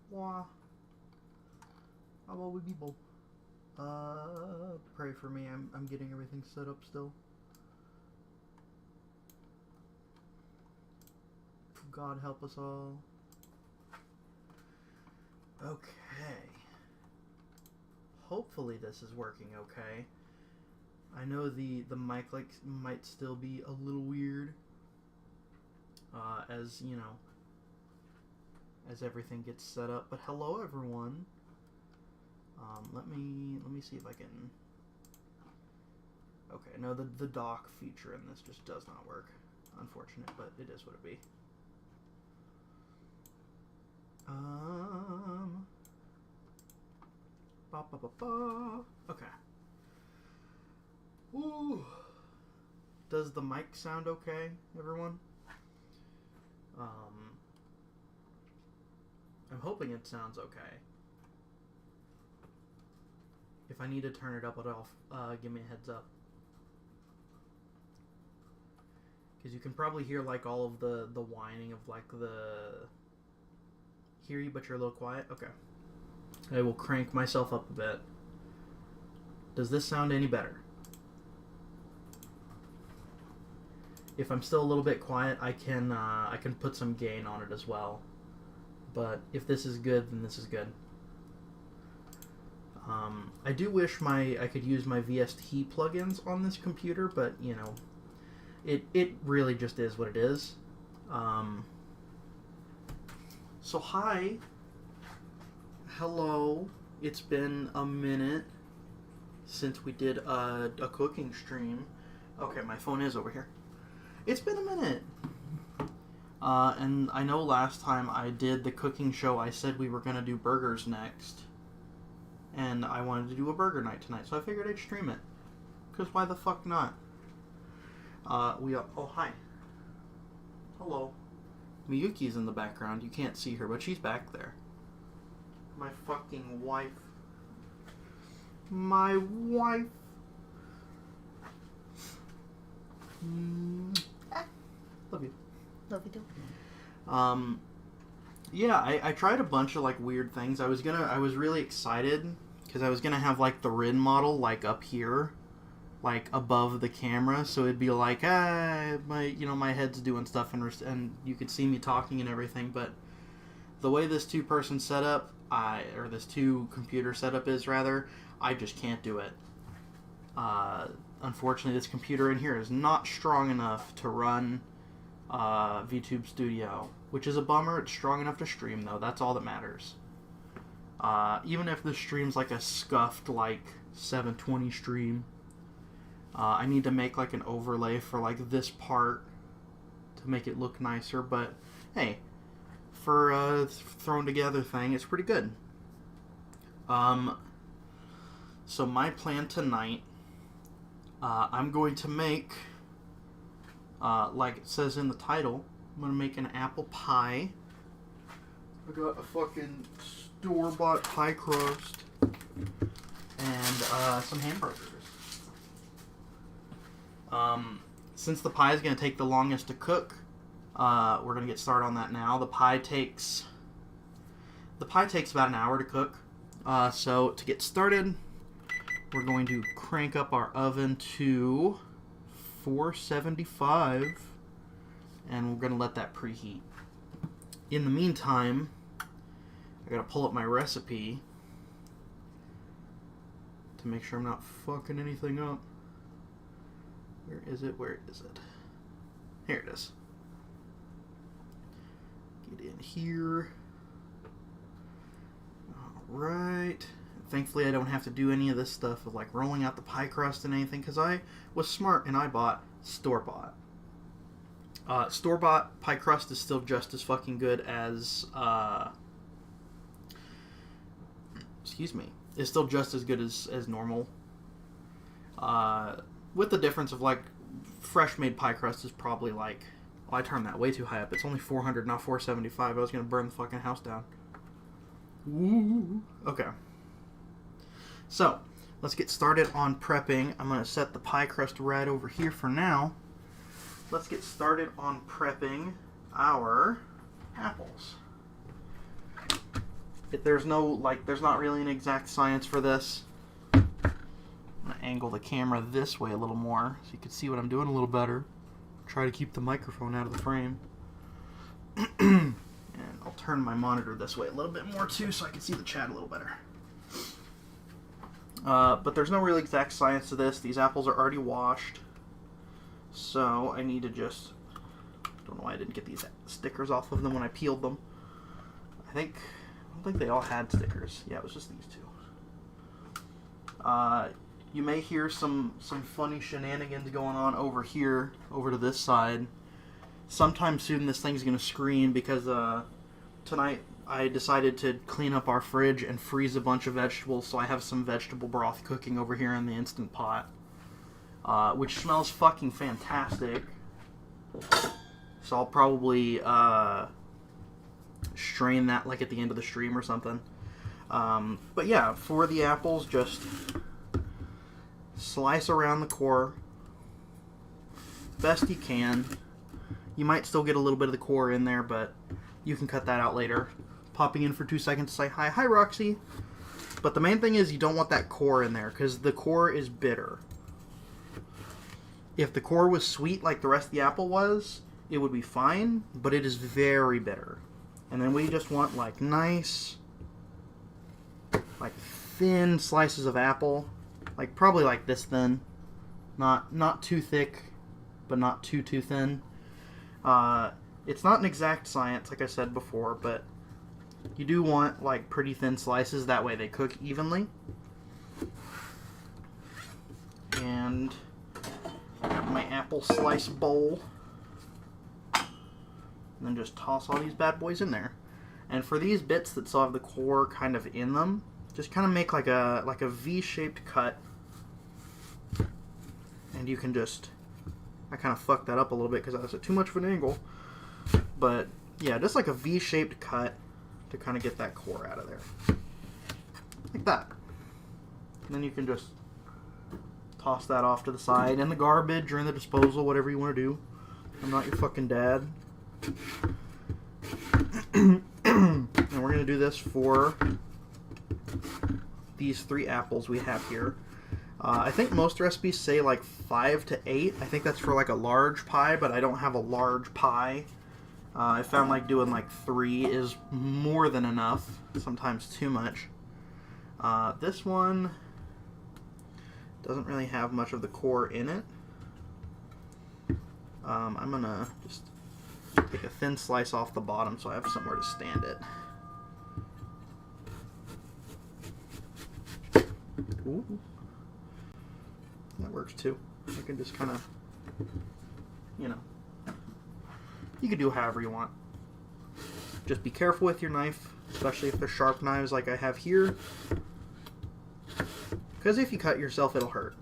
Wah. How about we people? Pray for me. I'm getting everything set up still. God help us all. Okay. Hopefully this is working okay. I know the mic might still be a little weird. As you know, as everything gets set up. But hello everyone. Let me see if I can. Okay, no, the dock feature in this just does not work. Unfortunate, but it is what it be. Okay. Ooh. Does the mic sound okay, everyone? I'm hoping it sounds okay. If I need to turn it up at all, give me a heads up. Because you can probably hear like all of the whining of like the... Hear you, but you're a little quiet? Okay. I will crank myself up a bit. Does this sound any better? If I'm still a little bit quiet, I can put some gain on it as well. But if this is good, then this is good. I do wish I could use my VST plugins on this computer, but you know, it really just is what it is. So hi, hello. It's been a minute since we did a cooking stream. Okay, my phone is over here. It's been a minute. And I know last time I did the cooking show, I said we were going to do burgers next. And I wanted to do a burger night tonight, so I figured I'd stream it. Because why the fuck not? Oh, hi. Hello. Miyuki's in the background. You can't see her, but she's back there. My fucking wife. My wife. Love you. Love you too. Yeah, I tried a bunch of like weird things. I was really excited because I was gonna have like the Rin model like up here, like above the camera, so it'd be like my head's doing stuff and you could see me talking and everything. But the way this two-person setup, or this two-computer setup is rather, I just can't do it. Unfortunately, this computer in here is not strong enough to run VTube Studio, which is a bummer. It's strong enough to stream though. That's all that matters. Even if the stream's like a scuffed like 720 stream, I need to make like an overlay for like this part to make it look nicer. But hey, for a thrown together thing, it's pretty good. So my plan tonight, I'm going to make, like it says in the title, I'm going to make an apple pie. I got a fucking store-bought pie crust and some hamburgers. Since the pie is going to take the longest to cook, we're going to get started on that now. The pie takes about an hour to cook. So to get started, we're going to crank up our oven to 475, and we're going to let that preheat. In the meantime, I got to pull up my recipe to make sure I'm not fucking anything up. Where is it? Where is it? Here it is. Get in here. Alright. Thankfully, I don't have to do any of this stuff of like rolling out the pie crust and anything, because I was smart and I bought store-bought. Store-bought pie crust is still just as fucking good as, excuse me, it's still just as good as normal. With the difference of like, fresh made pie crust is probably like, oh, I turned that way too high up. It's only 400, not 475. I was gonna burn the fucking house down. Ooh. Okay. So, let's get started on prepping. I'm going to set the pie crust right over here for now. Let's get started on prepping our apples. There's not really an exact science for this. I'm going to angle the camera this way a little more so you can see what I'm doing a little better. Try to keep the microphone out of the frame. And I'll turn my monitor this way a little bit more too so I can see the chat a little better. But there's no real exact science to this. These apples are already washed. So I need to just... don't know why I didn't get these stickers off of them when I peeled them. I don't think they all had stickers. Yeah, it was just these two. You may hear some funny shenanigans going on over here, over to this side. Sometime soon this thing's going to scream because tonight I decided to clean up our fridge and freeze a bunch of vegetables, so I have some vegetable broth cooking over here in the Instant Pot, which smells fucking fantastic. So I'll probably strain that like at the end of the stream or something. But yeah, for the apples, just slice around the core best you can. You might still get a little bit of the core in there, but you can cut that out later. Popping in for 2 seconds to say hi. Hi, Roxy. But the main thing is you don't want that core in there because the core is bitter. If the core was sweet like the rest of the apple was, it would be fine, but it is very bitter. And then we just want like nice, like thin slices of apple, like probably like this thin, not too thick, but not too thin. It's not an exact science, like I said before, but you do want like pretty thin slices. That way they cook evenly. And I have my apple slice bowl. And then just toss all these bad boys in there. And for these bits that still have the core kind of in them, just kind of make like a V-shaped cut. And you can just... I kind of fucked that up a little bit because I was at too much of an angle. But yeah, just like a V-shaped cut to kind of get that core out of there. Like that. And then you can just toss that off to the side in the garbage or in the disposal, whatever you want to do. I'm not your fucking dad. And we're going to do this for these 3 apples we have here. I think most recipes say like 5 to 8. I think that's for like a large pie, but I don't have a large pie. I found like doing like 3 is more than enough, sometimes too much. This one doesn't really have much of the core in it. I'm going to just take a thin slice off the bottom so I have somewhere to stand it. Ooh. That works too. You can just kind of, you know, you can do however you want. Just be careful with your knife, especially if they're sharp knives like I have here. Because if you cut yourself, it'll hurt.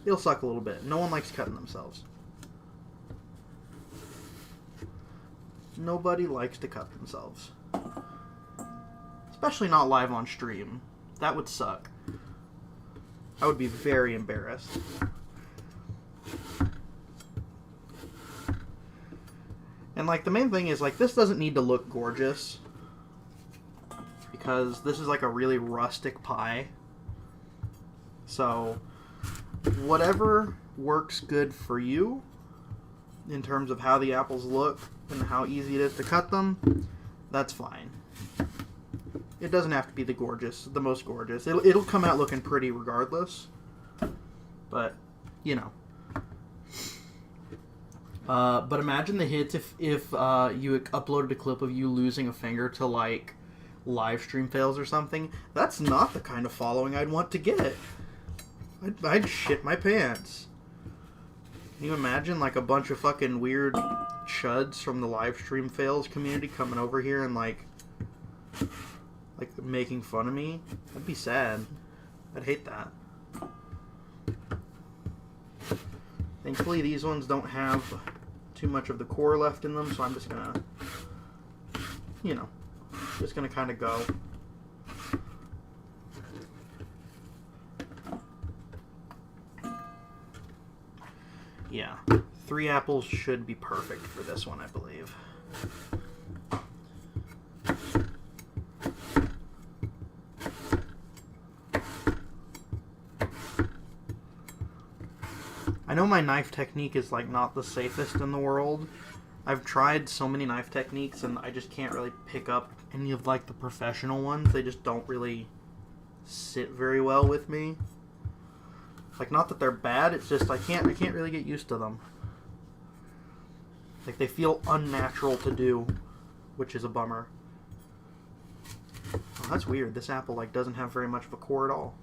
It'll suck a little bit. No one likes cutting themselves. Nobody likes to cut themselves. Especially not live on stream. That would suck. I would be very embarrassed. And like the main thing is like this doesn't need to look gorgeous because this is like a really rustic pie. So whatever works good for you in terms of how the apples look and how easy it is to cut them, that's fine. It doesn't have to be the most gorgeous. It'll come out looking pretty regardless. But, you know. But imagine the hits if you uploaded a clip of you losing a finger to, like, live stream fails or something. That's not the kind of following I'd want to get. I'd shit my pants. Can you imagine, like, a bunch of fucking weird chuds from the live stream fails community coming over here and, like making fun of me? I'd be sad. I'd hate that. Thankfully, these ones don't have too much of the core left in them, so I'm just gonna, you know, just gonna kind of go. Yeah, 3 apples should be perfect for this one, I believe. know my knife technique is like not the safest in the world. I've tried so many knife techniques and I just can't really pick up any of like the professional ones. They just don't really sit very well with me. Like, not that they're bad, it's just I can't really get used to them. Like, they feel unnatural to do, which is a bummer. Oh, that's weird. This apple like doesn't have very much of a core at all.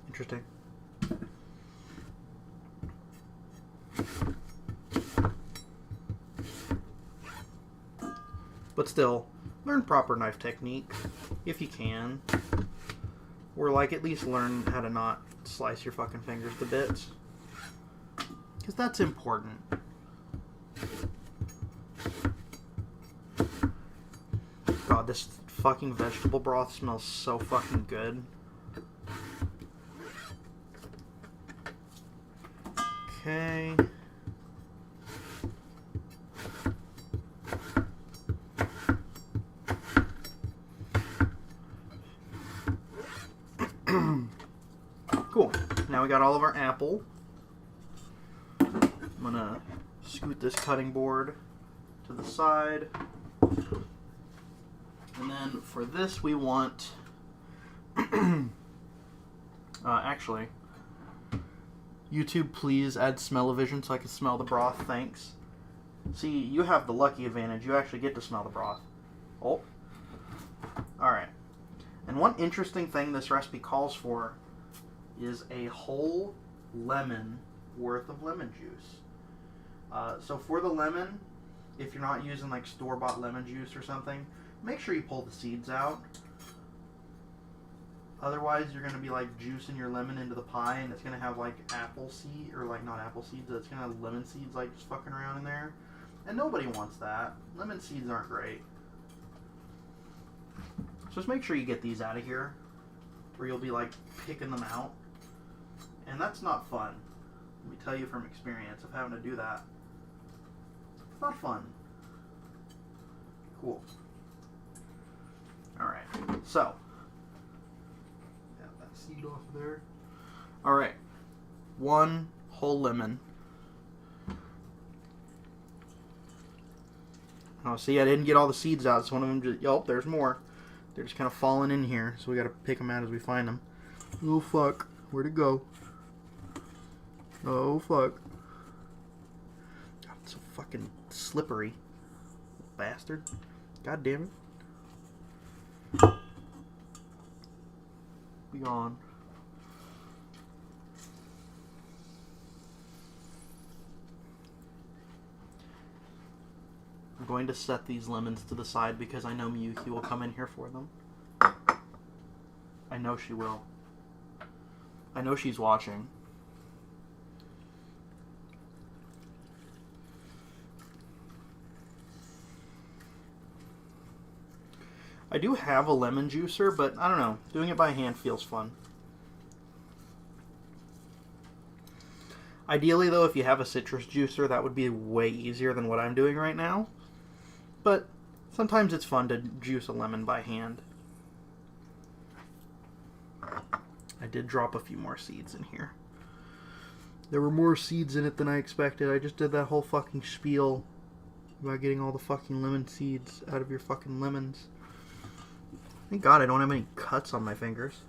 Interesting. But still, learn proper knife technique, if you can. Or, like, at least learn how to not slice your fucking fingers to bits. Because that's important. God, this fucking vegetable broth smells so fucking good. Okay. Cool. Now we got all of our apple. I'm gonna scoot this cutting board to the side. And then for this we want... actually, YouTube, please add smell-o-vision so I can smell the broth, thanks. See, you have the lucky advantage. You actually get to smell the broth. Oh. Alright. And one interesting thing this recipe calls for is a whole lemon worth of lemon juice. So for the lemon, if you're not using like store-bought lemon juice or something, make sure you pull the seeds out. Otherwise, you're going to be like juicing your lemon into the pie, and it's going to have like apple seed, or like not apple seeds, it's going to have lemon seeds like just fucking around in there. And nobody wants that. Lemon seeds aren't great. So just make sure you get these out of here, or you'll be like picking them out. And that's not fun. Let me tell you from experience of having to do that. It's not fun. Cool. Alright, so. Get that seed off of there. Alright. 1 whole lemon. Oh, see, I didn't get all the seeds out, so one of them just, oh, there's more. They're just kind of falling in here, so we gotta pick them out as we find them. Oh, fuck. Where'd it go? Oh, fuck. God, it's so fucking slippery. Bastard. God damn it. Be gone. I'm going to set these lemons to the side because I know Miyuki will come in here for them. I know she will. I know she's watching. I do have a lemon juicer, but I don't know. Doing it by hand feels fun. Ideally, though, if you have a citrus juicer, that would be way easier than what I'm doing right now. But sometimes it's fun to juice a lemon by hand. I did drop a few more seeds in here. There were more seeds in it than I expected. I just did that whole fucking spiel about getting all the fucking lemon seeds out of your fucking lemons. Thank God I don't have any cuts on my fingers.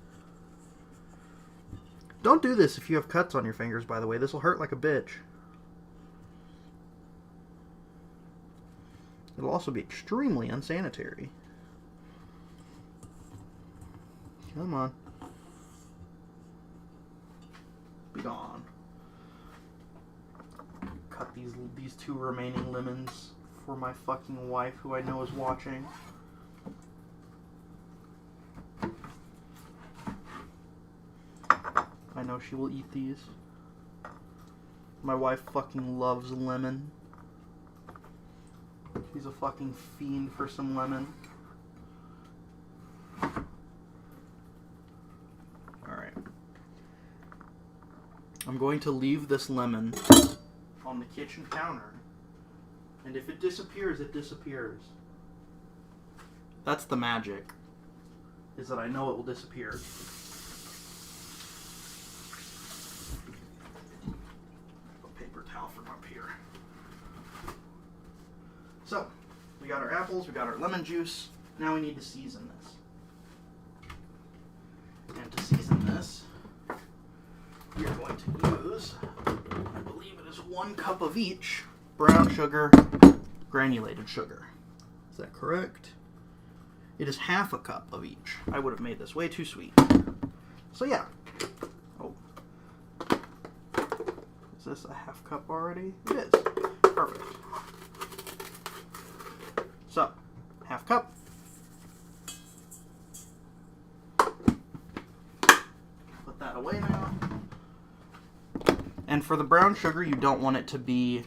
Don't do this if you have cuts on your fingers, by the way. This will hurt like a bitch. It'll also be extremely unsanitary. Come on. Be gone. Cut these 2 remaining lemons for my fucking wife, who I know is watching. I know she will eat these. My wife fucking loves lemon. She's a fucking fiend for some lemon. Alright. I'm going to leave this lemon on the kitchen counter. And if it disappears, it disappears. That's the magic. Is that I know it will disappear. So, we got our apples, we got our lemon juice. Now we need to season this. And to season this, we are going to use, I believe it is 1 cup of each, brown sugar, granulated sugar. Is that correct? It is half a cup of each. I would have made this way too sweet. So yeah. Oh. Is this a half cup already? It is. Perfect. So, half cup. Put that away now. And for the brown sugar, you don't want it to be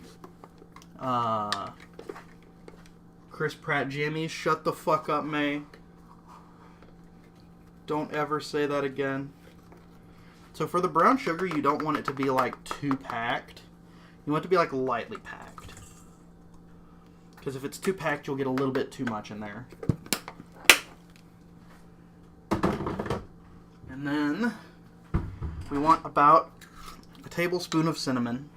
Chris Pratt jammies. Shut the fuck up, May. Don't ever say that again. So for the brown sugar, you don't want it to be like too packed. You want it to be like lightly packed. Because if it's too packed, you'll get a little bit too much in there. And then we want about a tablespoon of cinnamon-ish.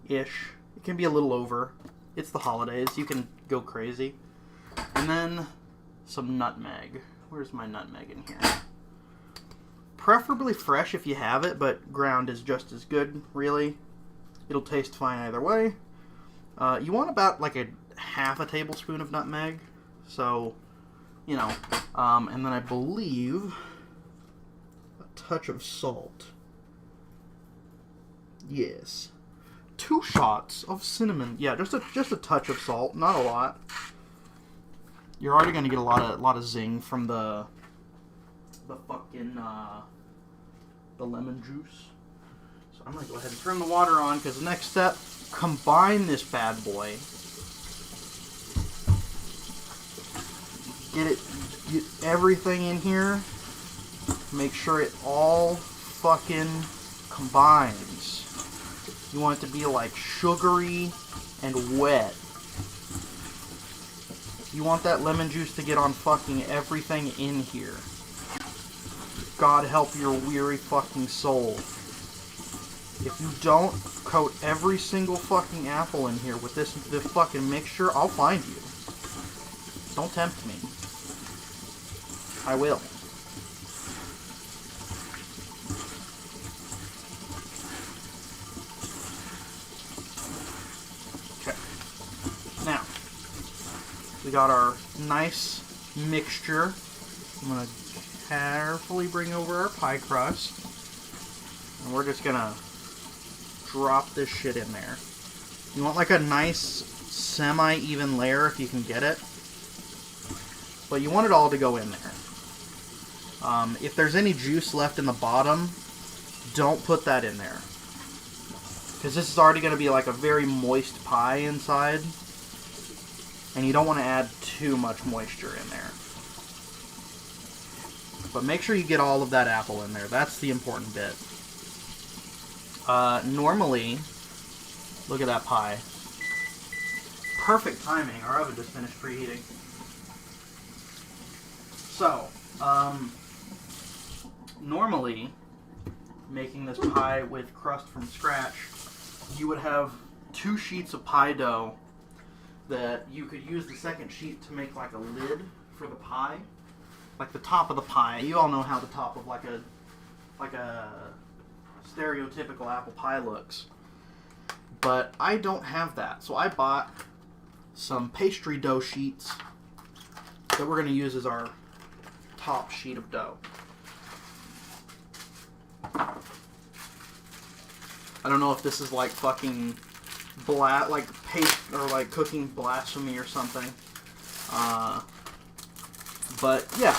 It can be a little over. It's the holidays. You can go crazy. And then some nutmeg. Where's my nutmeg in here? Preferably fresh if you have it, but ground is just as good, really. It'll taste fine either way. You want about like a half a tablespoon of nutmeg. So, you know. And then I believe a touch of salt. Yes. 2 shots of cinnamon. Yeah, just a touch of salt, not a lot. You're already gonna get a lot of zing from the fucking the lemon juice. So I'm gonna go ahead and turn the water on because the next step, combine this bad boy. Get everything in here. Make sure it all fucking combines. You want it to be like sugary and wet. You want that lemon juice to get on fucking everything in here. God help your weary fucking soul. If you don't coat every single fucking apple in here with this fucking mixture, I'll find you. Don't tempt me. I will. Now, we got our nice mixture. I'm going to carefully bring over our pie crust. And we're just going to drop this shit in there. You want like a nice semi-even layer if you can get it. But you want it all to go in there. If there's any juice left in the bottom, don't put that in there. Because this is already going to be like a very moist pie inside. And you don't want to add too much moisture in there. But make sure you get all of that apple in there. That's the important bit. Normally, look at that pie. Perfect timing. Our oven just finished preheating. So, normally, making this pie with crust from scratch, you would have 2 sheets of pie dough that you could use the second sheet to make like a lid for the pie. Like the top of the pie. You all know how the top of like a stereotypical apple pie looks. But I don't have that. So I bought some pastry dough sheets that we're going to use as our top sheet of dough. I don't know if this is like fucking like cooking blasphemy or something. But yeah,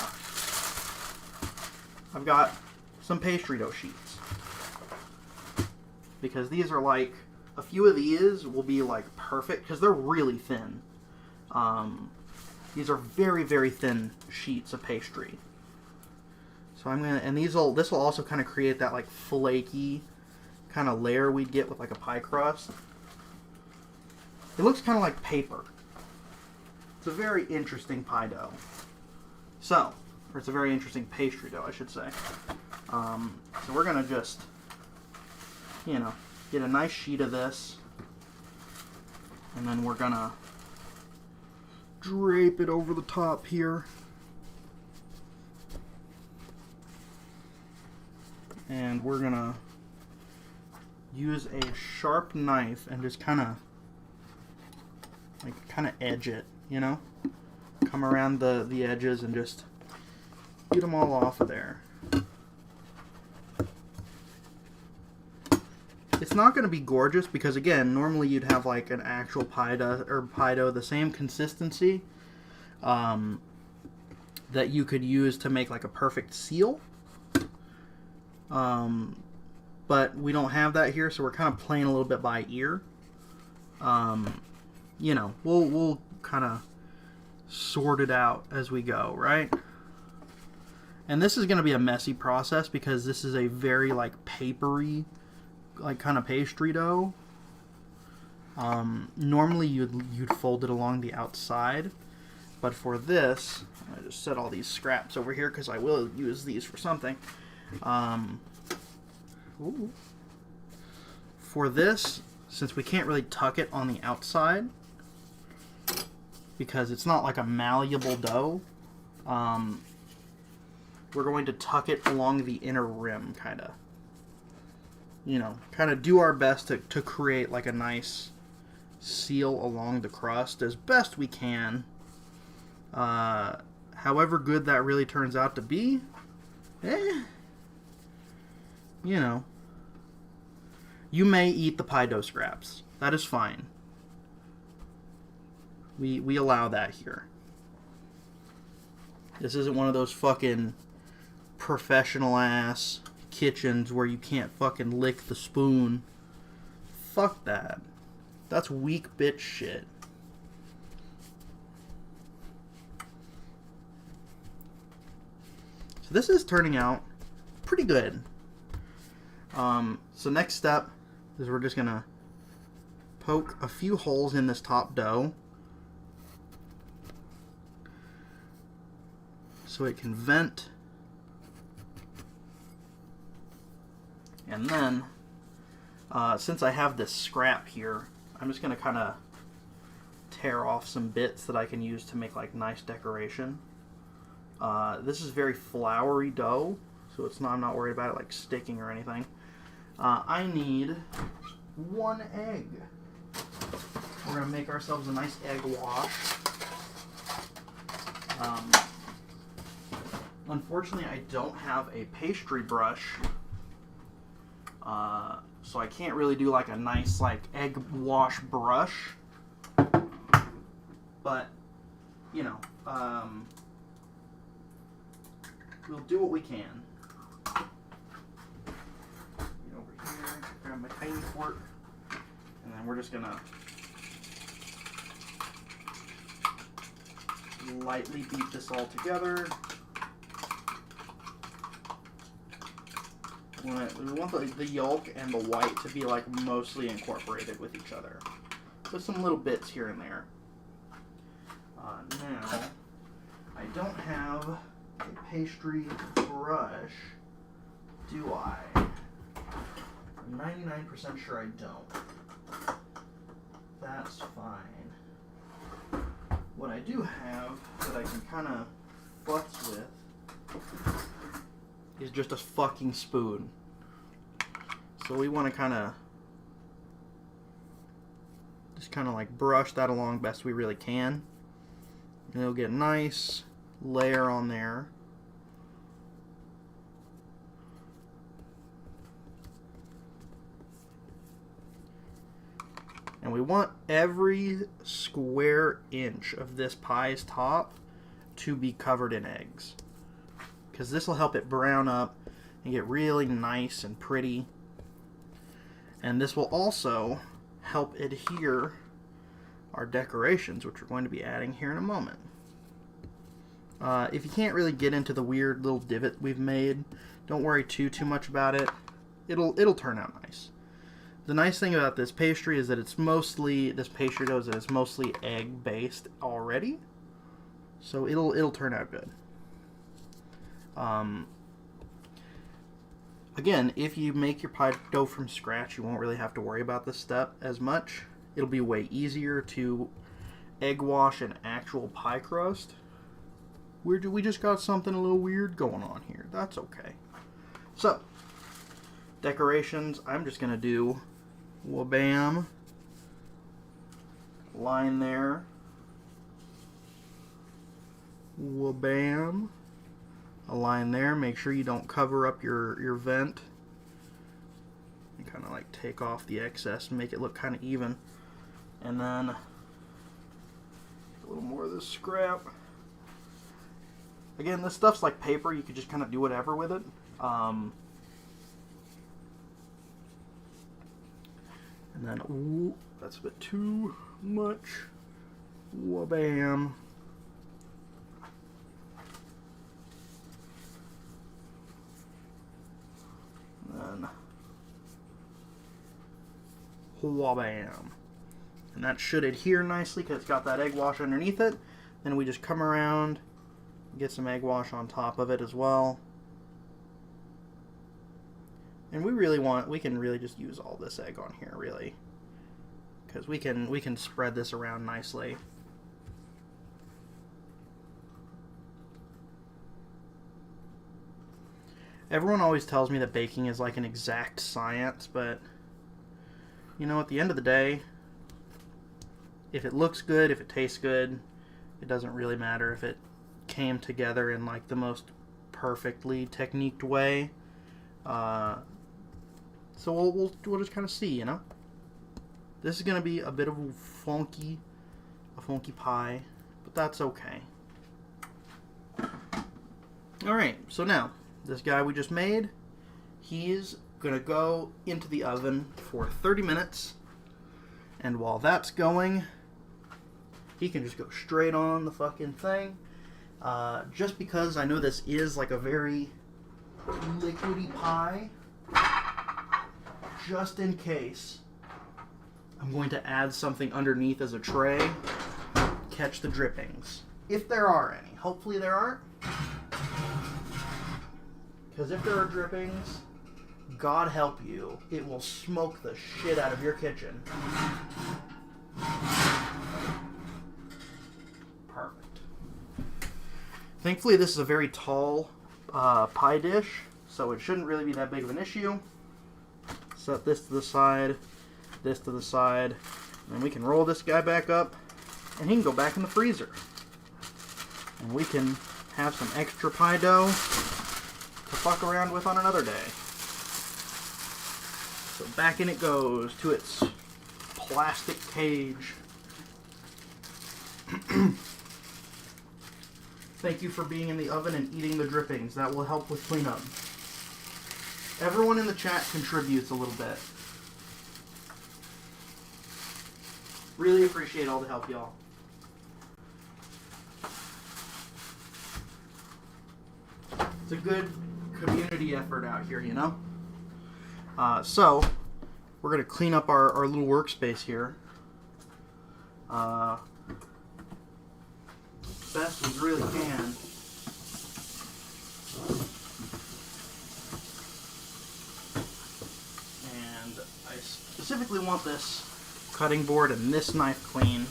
I've got some pastry dough sheets because these are like a few of these will be like perfect because they're really thin. These are very, very thin sheets of pastry. So I'm gonna, and this will also kind of create that like flaky kind of layer we'd get with like a pie crust. It looks kind of like paper. It's a very interesting pie dough. Or it's a very interesting pastry dough, I should say. So we're gonna just, get a nice sheet of this, and then we're gonna drape it over the top here. And we're gonna use a sharp knife and just kind of edge it, you know? Come around the edges and just get them all off of there. It's not going to be gorgeous because, again, normally you'd have like an actual pie dough, the same consistency that you could use to make like a perfect seal. But we don't have that here, so we're kind of playing a little bit by ear. You know, we'll kind of sort it out as we go, right? And this is going to be a messy process because this is a very like papery, like kind of pastry dough. Normally you'd fold it along the outside, but for this, I just set all these scraps over here because I will use these for something. For this, since we can't really tuck it on the outside because it's not like a malleable dough, we're going to tuck it along the inner rim, kind of. You know, kind of do our best to create like a nice seal along the crust as best we can. However good that really turns out to be, you know, you may eat the pie dough scraps. That is fine. We allow that here. This isn't one of those fucking professional ass kitchens where you can't fucking lick the spoon. Fuck that. That's weak bitch shit. So this is turning out pretty good. So next step is we're just gonna poke a few holes in this top dough so it can vent. And then, since I have this scrap here, I'm just going to kind of tear off some bits that I can use to make like nice decoration. This is very floury dough, so I'm not worried about it like sticking or anything. I need 1 egg. We're going to make ourselves a nice egg wash. Unfortunately, I don't have a pastry brush. So I can't really do like a nice like egg wash brush, but you know, we'll do what we can. Get over here, grab my tiny fork, and then we're just gonna lightly beat this all together. We want the yolk and the white to be like mostly incorporated with each other. Just some little bits here and there. Now, I don't have a pastry brush, do I? I'm 99% sure I don't. That's fine. What I do have that I can kind of futz with is just a fucking spoon. So we want to just like brush that along best we really can. And it'll get a nice layer on there. And we want every square inch of this pie's top to be covered in eggs, because this will help it brown up and get really nice and pretty. And this will also help adhere our decorations, which we're going to be adding here in a moment. If you can't really get into the weird little divot we've made, don't worry too much about it. It'll turn out nice. The nice thing about this pastry is that it's mostly egg based already, so it'll turn out good. Again, if you make your pie dough from scratch, you won't really have to worry about this step as much. It'll be way easier to egg wash and actual pie crust. We just got something a little weird going on here. That's okay. So, decorations, I'm just going to do wha-bam, line there, wha-bam, a line there. Make sure you don't cover up your vent. And kind of like take off the excess and make it look kind of even. And then a little more of this scrap. Again, this stuff's like paper. You could just kind of do whatever with it. And then, ooh, that's a bit too much. Wha-bam. And then, wha-bam. And that should adhere nicely because it's got that egg wash underneath it. Then we just come around, get some egg wash on top of it as well. And we can really just use all this egg on here, really. Because we can spread this around nicely. Everyone always tells me that baking is like an exact science, but you know, at the end of the day, if it looks good, if it tastes good, it doesn't really matter if it came together in like the most perfectly techniqued way. So we'll just kind of see, you know. This is gonna be a bit of a funky pie, but that's okay. All right, so now this guy we just made, he's gonna go into the oven for 30 minutes, and while that's going, he can just go straight on the fucking thing. Just because I know this is like a very liquidy pie, just in case, I'm going to add something underneath as a tray, catch the drippings. If there are any. Hopefully there aren't. Because if there are drippings, God help you, it will smoke the shit out of your kitchen. Perfect. Thankfully this is a very tall pie dish, so it shouldn't really be that big of an issue. Set this to the side, this to the side, and then we can roll this guy back up, and he can go back in the freezer. And we can have some extra pie dough to fuck around with on another day. So back in it goes to its plastic cage. Thank you for being in the oven and eating the drippings. That will help with cleanup. Everyone in the chat contributes a little bit. Really appreciate all the help, y'all. It's a good community effort out here, you know? So, we're going to clean up our little workspace here. Best we really can. And I specifically want this cutting board and this knife clean.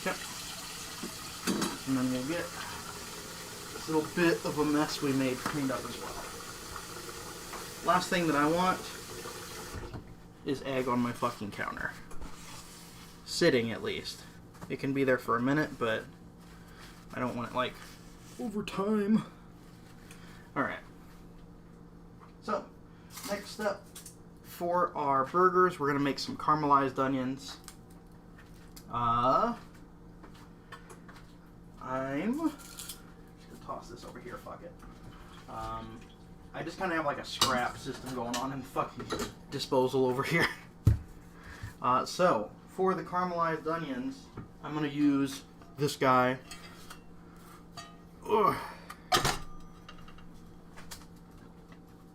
Okay. And then we'll get this little bit of a mess we made cleaned up as well. Last thing that I want is egg on my fucking counter. Sitting, at least. It can be there for a minute, but I don't want it, like, over time. Alright. So, next step for our burgers, we're going to make some caramelized onions. I'm just going to toss this over here, fuck it. I just kind of have like a scrap system going on in fucking disposal over here. So, for the caramelized onions, I'm going to use this guy. Ugh.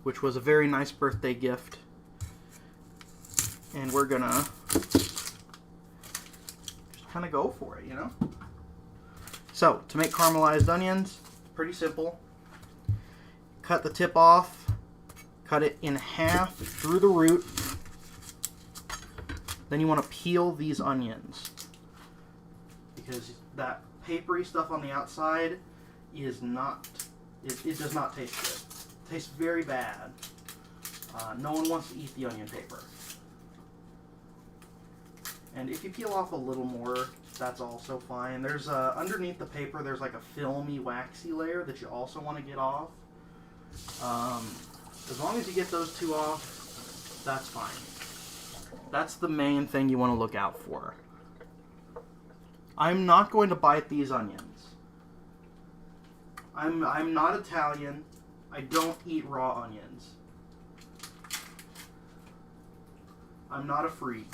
Which was a very nice birthday gift. And we're going to just kind of go for it, you know? So, to make caramelized onions, pretty simple. Cut the tip off, cut it in half through the root, Then you want to peel these onions, because that papery stuff on the outside is not, it does not taste good. It tastes very bad. No one wants to eat the onion paper. And if you peel off a little more, that's also fine. There's underneath the paper, there's like a filmy, waxy layer that you also want to get off. As long as you get those two off, that's fine. That's the main thing you want to look out for. I'm not going to bite these onions. I'm not Italian. I don't eat raw onions. I'm not a freak.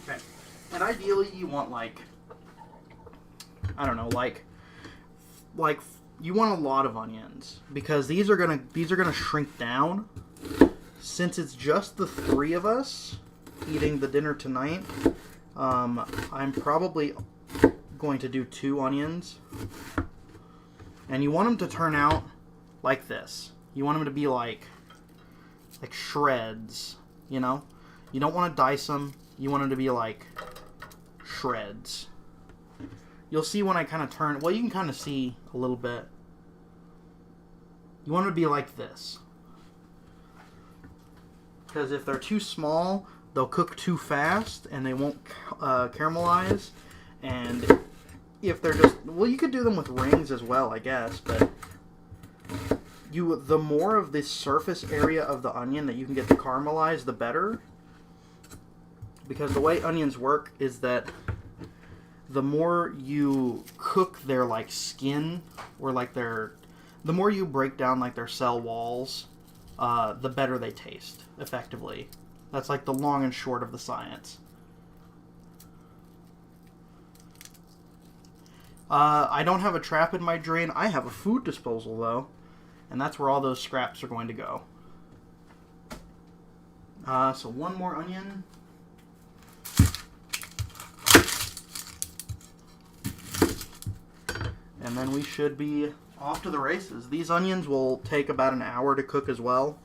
Okay. And ideally you want like, I don't know, like you want a lot of onions, because these are gonna shrink down. Since it's just the three of us eating the dinner tonight, I'm probably going to do 2 onions. And you want them to turn out like this. You want them to be like shreds, you know? You don't want to dice them. You want them to be like shreds. You'll see when I kind of turn... Well, you can kind of see a little bit. You want them to be like this. Because if they're too small, they'll cook too fast and they won't caramelize. And if they're just... Well, you could do them with rings as well, I guess. But the more of this surface area of the onion that you can get to caramelize, the better. Because the way onions work is that the more you cook their like skin, or like the more you break down like their cell walls, the better they taste, effectively. That's like the long and short of the science. I don't have a trap in my drain. I have a food disposal though, and that's where all those scraps are going to go. So one more onion. And then we should be off to the races. These onions will take about an hour to cook as well,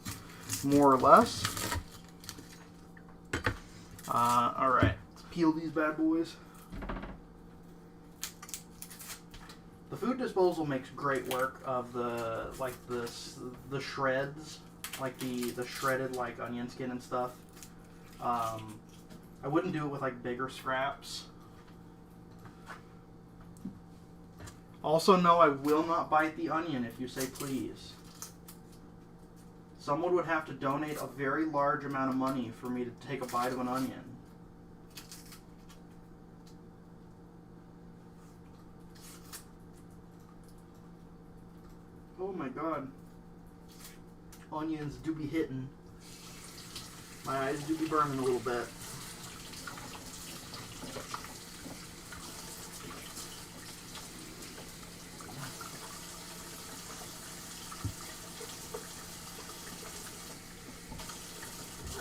more or less. Alright, let's peel these bad boys. The food disposal makes great work of the shreds, like the shredded like onion skin and stuff. I wouldn't do it with like bigger scraps. Also, no, I will not bite the onion if you say please. Someone would have to donate a very large amount of money for me to take a bite of an onion. Oh my god. Onions do be hitting. My eyes do be burning a little bit.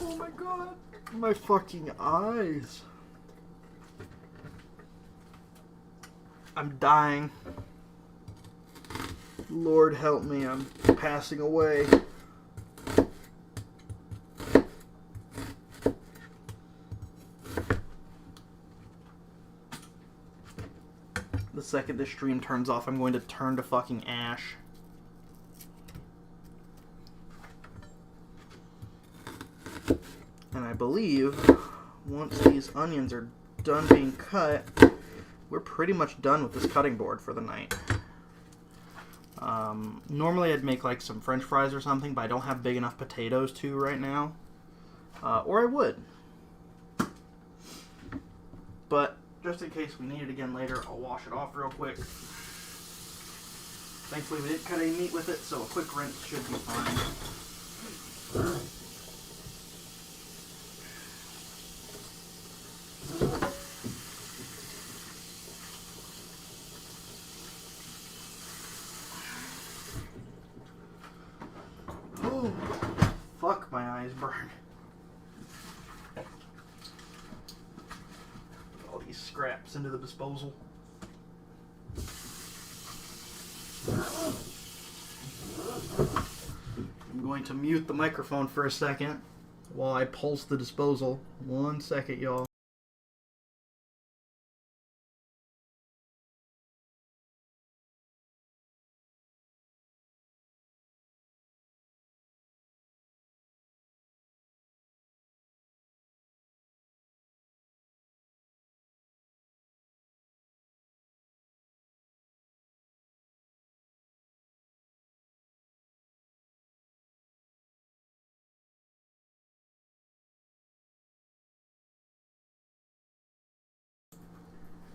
Oh my god, my fucking eyes. I'm dying. Lord help me, I'm passing away. The second this stream turns off, I'm going to turn to fucking ash. And I believe once these onions are done being cut, we're pretty much done with this cutting board for the night. Normally I'd make like some french fries or something, but I don't have big enough potatoes to right now. Or I would. But just in case we need it again later, I'll wash it off real quick. Thankfully we didn't cut any meat with it, so a quick rinse should be fine. Oh, fuck, my eyes burn. All these scraps into the disposal. going to mute the microphone for a second while I pulse the disposal. 1 second, y'all.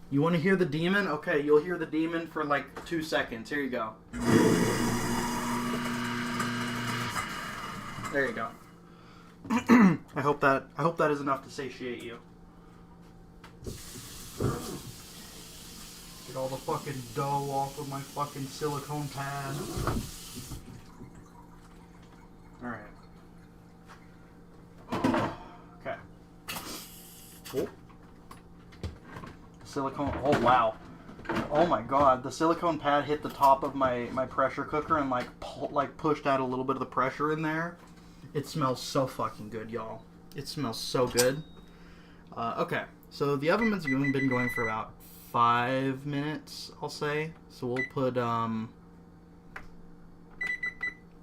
You want to hear the demon? Okay, you'll hear the demon for like 2 seconds. Here you go. There you go. I hope that is enough to satiate you. Get all the fucking dough off of my fucking silicone pad. Alright. Okay. Oh. Silicone. Oh, wow. Oh my god. The silicone pad hit the top of my pressure cooker and like pushed out a little bit of the pressure in there. It smells so fucking good, y'all. It smells so good. Okay. So the oven's been going for about 5 minutes, I'll say. So we'll put it on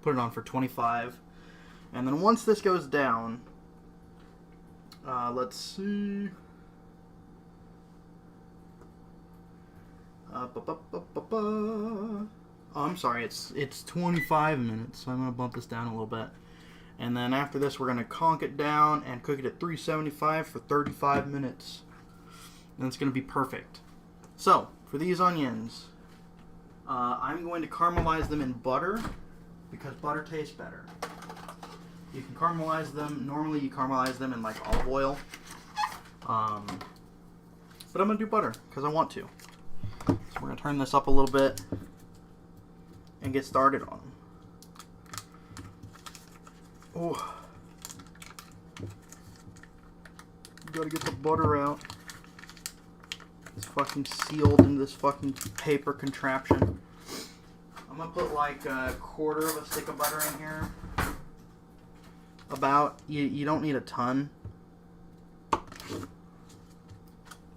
for 25. And then once this goes down, let's see. Oh, I'm sorry, it's 25 minutes, so I'm going to bump this down a little bit. And then after this, we're going to conk it down and cook it at 375 for 35 minutes. And it's going to be perfect. So, for these onions, I'm going to caramelize them in butter, because butter tastes better. You can caramelize them, normally you caramelize them in like olive oil. But I'm going to do butter, because I want to. So we're going to turn this up a little bit and get started on them. Oh. Gotta get the butter out. It's fucking sealed in this fucking paper contraption. I'm going to put like a quarter of a stick of butter in here. About, you don't need a ton.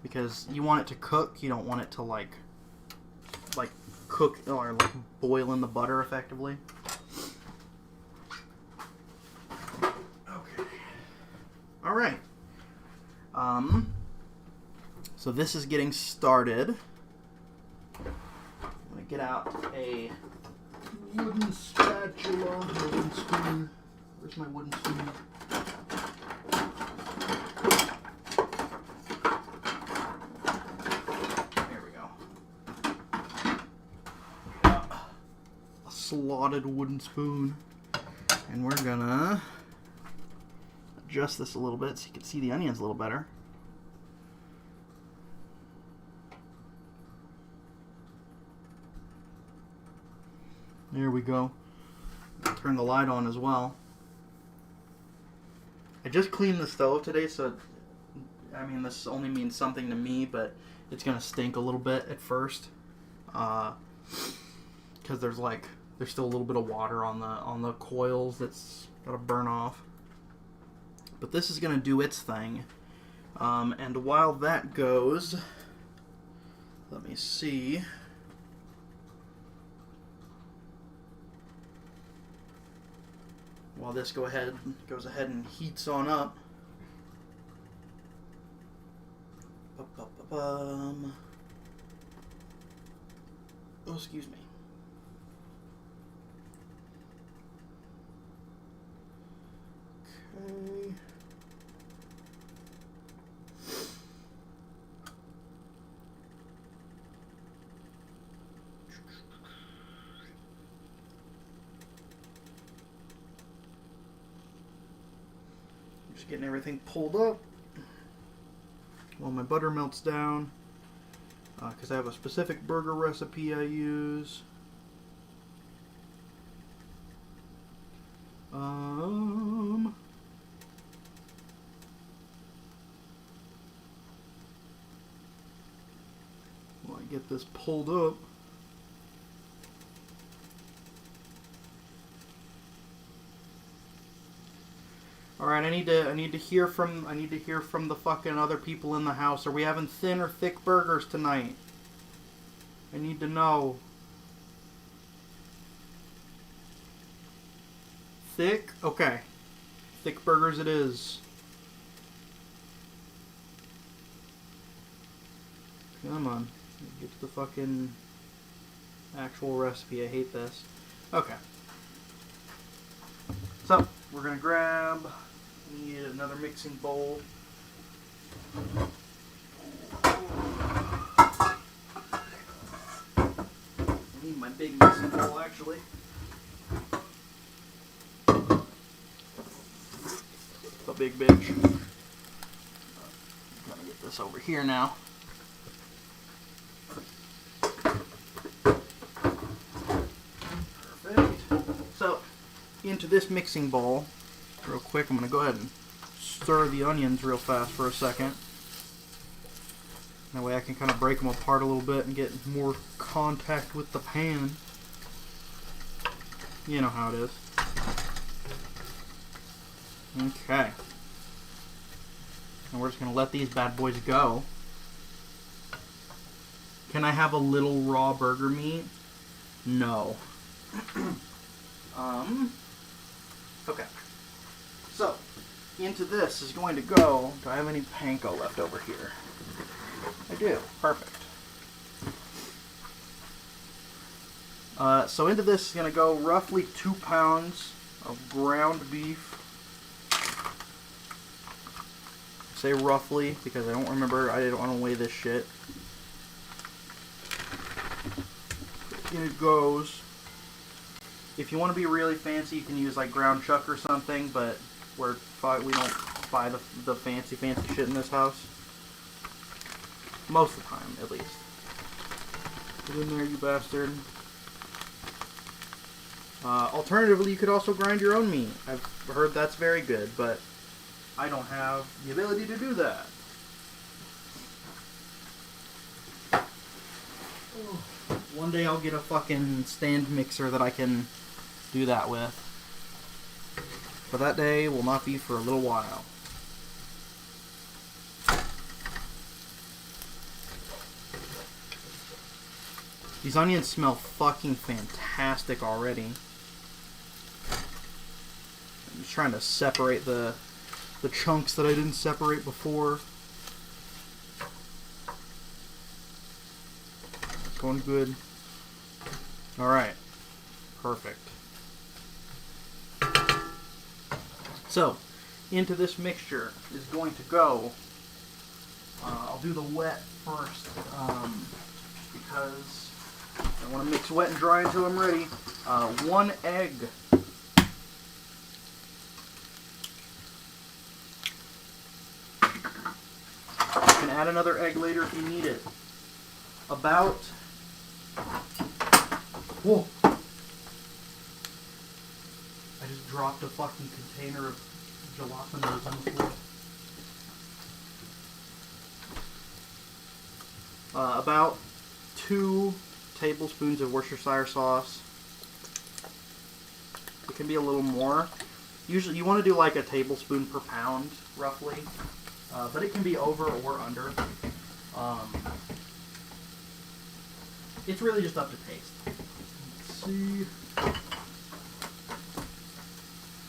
Because you want it to cook, you don't want it to like cook or like boil in the butter effectively. Okay. All right. So this is getting started. I'm gonna get out a wooden spatula, wooden spoon. Where's my wooden spoon? Slotted wooden spoon, and we're gonna adjust this a little bit so you can see the onions a little better. There we go. Turn the light on as well. I just cleaned the stove today, so I mean this only means something to me, but it's gonna stink a little bit at first, because there's still a little bit of water on the coils that's gotta burn off. But this is gonna do its thing. And while that goes, let me see. While this goes ahead and heats on up. Oh, excuse me. Okay. Just getting everything pulled up while my butter melts down, because I have a specific burger recipe I use. While I get this pulled up. All right, I need to hear from the fucking other people in the house. Are we having thin or thick burgers tonight? I need to know. Thick? Okay. Thick burgers it is. Come on. Get to the fucking actual recipe. I hate this. Okay. So, we're going to grab... Need another mixing bowl. I need my big mixing bowl, actually. A big bitch. I'm gonna get this over here now. Perfect. So, into this mixing bowl, real quick, I'm going to go ahead and stir the onions real fast for a second. That way I can kind of break them apart a little bit and get more contact with the pan. You know how it is. Okay. And we're just going to let these bad boys go. Can I have a little raw burger meat? No. Okay. So, into this is going to go... Do I have any panko left over here? I do. Perfect. So into this is going to go roughly 2 pounds of ground beef. Say roughly, because I don't remember. I didn't want to weigh this shit. In it goes. If you want to be really fancy, you can use like ground chuck or something, but we don't buy the fancy shit in this house. Most of the time, at least. Get in there, you bastard. Alternatively, you could also grind your own meat. I've heard that's very good, but I don't have the ability to do that. One day I'll get a fucking stand mixer that I can do that with. But that day will not be for a little while. These onions smell fucking fantastic already. I'm just trying to separate the chunks that I didn't separate before. It's going good. Alright. Perfect. So, into this mixture is going to go... I'll do the wet first, because I want to mix wet and dry until I'm ready. 1 egg. You can add another egg later if you need it. About... Whoa! I just dropped a fucking container of jalapenos on the floor. About 2 tablespoons of Worcestershire sauce. It can be a little more. Usually, you want to do like a tablespoon per pound, roughly. But it can be over or under. It's really just up to taste. Let's see.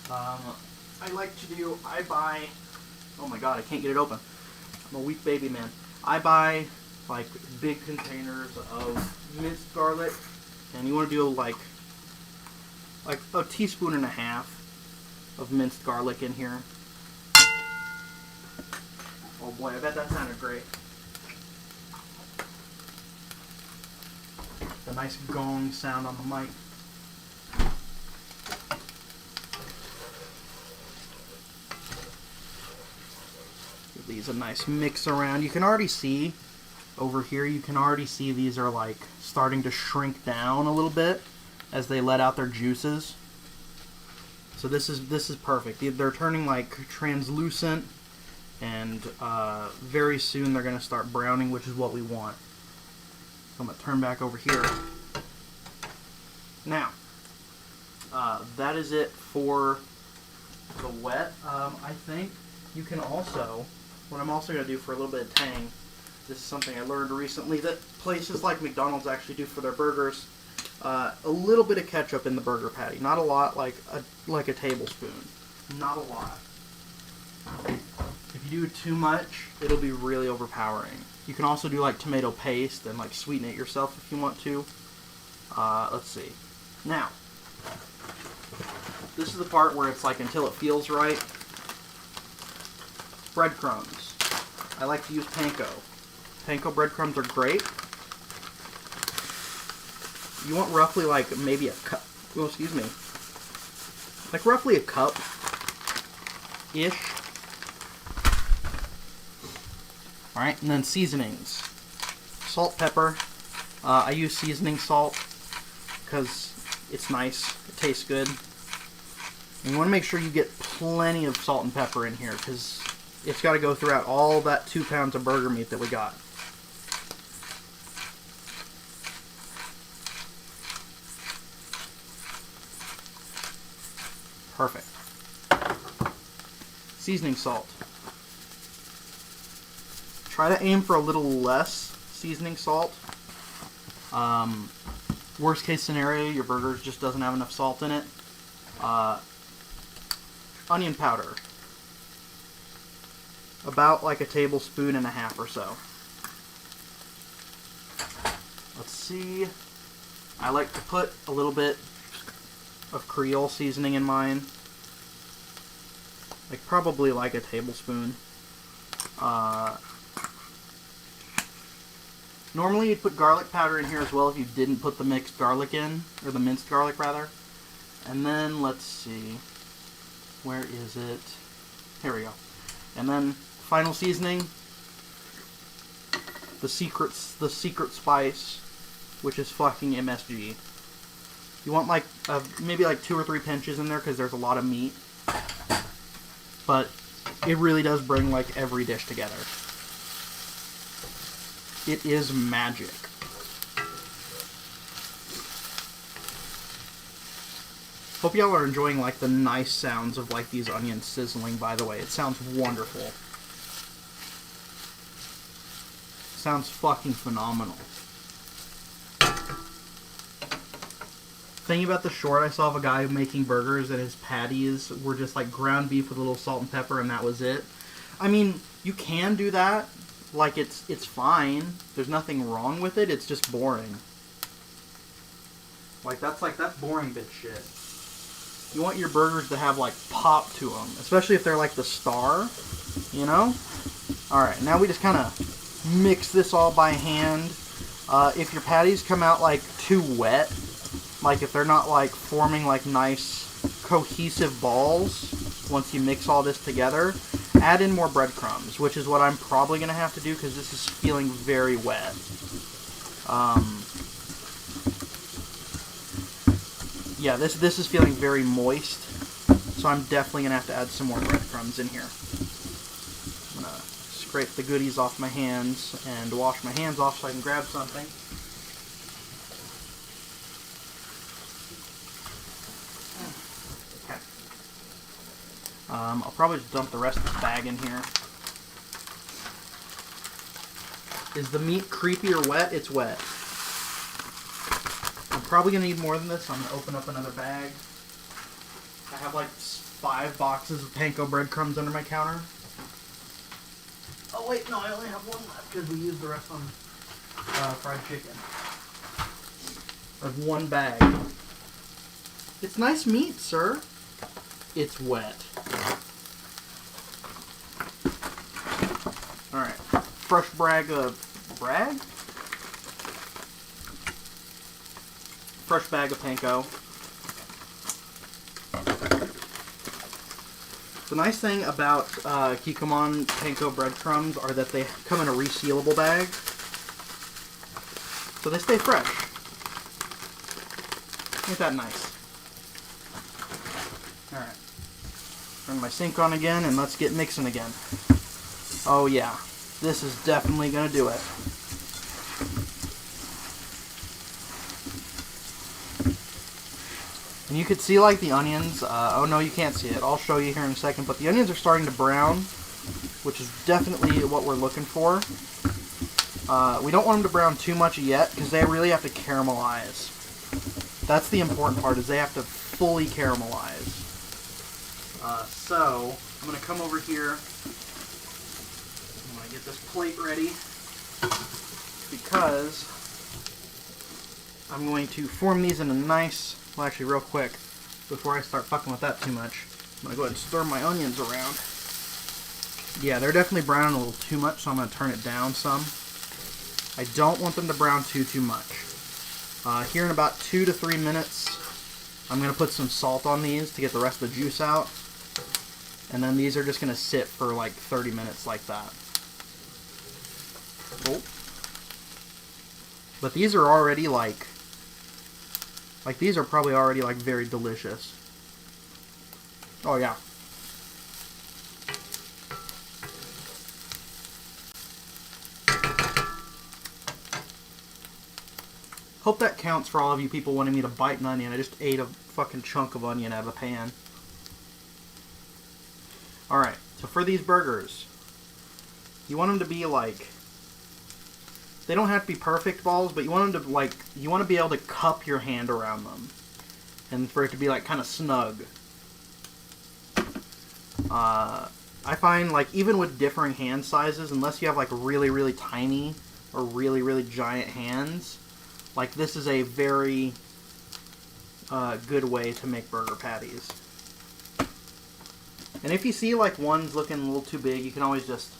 I like to do, oh my god, I can't get it open. I'm a weak baby man. I buy like big containers of minced garlic, and you want to do like a teaspoon and a half of minced garlic in here. Oh boy, I bet that sounded great. The nice gong sound on the mic. Give these a nice mix around. You can already see over here, you can already see these are like starting to shrink down a little bit as they let out their juices. So this is perfect. They're turning like translucent, and very soon they're going to start browning, which is what we want. So I'm going to turn back over here. Now, that is it for the wet. I think you can also, what I'm also going to do for a little bit of tang, this is something I learned recently that places like McDonald's actually do for their burgers. A little bit of ketchup in the burger patty. Not a lot, like a tablespoon. Not a lot. If you do too much, it'll be really overpowering. You can also do like tomato paste and like sweeten it yourself if you want to. Let's see. Now, this is the part where it's like until it feels right. Breadcrumbs. I like to use panko. Panko breadcrumbs are great. You want roughly like maybe a cup. Well, excuse me. Like roughly a cup-ish. Alright, and then seasonings. Salt, pepper. I use seasoning salt because it's nice. It tastes good. And you want to make sure you get plenty of salt and pepper in here because it's got to go throughout all that 2 pounds of burger meat that we got. Perfect. Seasoning salt. Try to aim for a little less seasoning salt. Worst case scenario, your burger just doesn't have enough salt in it. Onion powder. About like a tablespoon and a half or so. Let's see. I like to put a little bit of Creole seasoning in mine. Like probably like a tablespoon. Normally you'd put garlic powder in here as well if you didn't put the mixed garlic in, or the minced garlic rather. And then let's see, where is it? Here we go. And then final seasoning, the secret spice, which is fucking MSG. You want like maybe like 2 or 3 pinches in there because there's a lot of meat, but it really does bring like every dish together. It is magic. Hope y'all are enjoying like the nice sounds of like these onions sizzling, by the way. It sounds wonderful. Sounds fucking phenomenal. Thing about the short I saw of a guy making burgers and his patties were just like ground beef with a little salt and pepper and that was it. I mean, you can do that. Like, it's fine. There's nothing wrong with it. It's just boring. That's boring bitch shit. You want your burgers to have, like, pop to them. Especially if they're, like, the star. You know? Alright, now we just kind of mix this all by hand. If your patties come out, like, too wet, like, if they're not, like, forming, like, nice, cohesive balls, once you mix all this together, add in more breadcrumbs, which is what I'm probably going to have to do because this is feeling very wet. Yeah, this is feeling very moist, so I'm definitely going to have to add some more breadcrumbs in here. I'm going to scrape the goodies off my hands and wash my hands off so I can grab something. I'll probably just dump the rest of the bag in here. Is the meat creepy or wet? It's wet. I'm probably going to need more than this, so I'm going to open up another bag. I have like 5 boxes of panko breadcrumbs under my counter. Oh wait, no, I only have one left because we used the rest on fried chicken. I have 1 bag. It's nice meat, sir. It's wet. Alright. Fresh fresh bag of panko. The nice thing about Kikkoman panko breadcrumbs are that they come in a resealable bag. So they stay fresh. Ain't that nice? Alright. Turn my sink on again and let's get mixing again. Oh yeah, this is definitely gonna do it. And you could see like the onions, oh no you can't see it, I'll show you here in a second, but the onions are starting to brown, which is definitely what we're looking for. We don't want them to brown too much yet, because they really have to caramelize. That's the important part, is they have to fully caramelize. So, I'm going to come over here, I'm going to get this plate ready, because I'm going to form these in a nice, well actually real quick, before I start fucking with that too much, I'm going to go ahead and stir my onions around. Yeah, they're definitely browning a little too much, so I'm going to turn it down some. I don't want them to brown too much. Here in about 2 to 3 minutes, I'm going to put some salt on these to get the rest of the juice out. And then these are just going to sit for like 30 minutes like that. Oh. But these are already like these are probably already like very delicious. Oh yeah. Hope that counts for all of you people wanting me to bite an onion. I just ate a fucking chunk of onion out of a pan. Alright, so for these burgers, you want them to be like, they don't have to be perfect balls, but you want them to like, you want to be able to cup your hand around them. And for it to be like kind of snug. I find like even with differing hand sizes, unless you have like really, really tiny or really, really giant hands, like this is a very good way to make burger patties. And if you see like one's looking a little too big, you can always just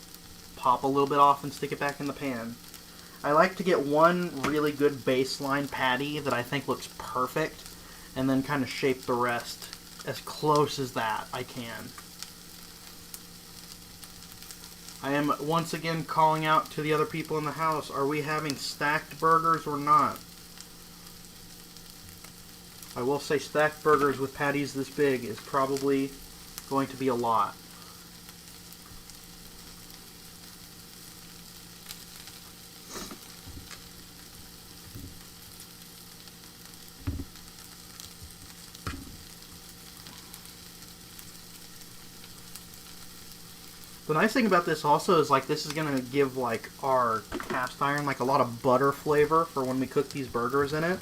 pop a little bit off and stick it back in the pan. I like to get one really good baseline patty that I think looks perfect, and then kind of shape the rest as close as that I can. I am once again calling out to the other people in the house, are we having stacked burgers or not? I will say stacked burgers with patties this big is probably going to be a lot. The nice thing about this also is like this is going to give like our cast iron like a lot of butter flavor for when we cook these burgers in it.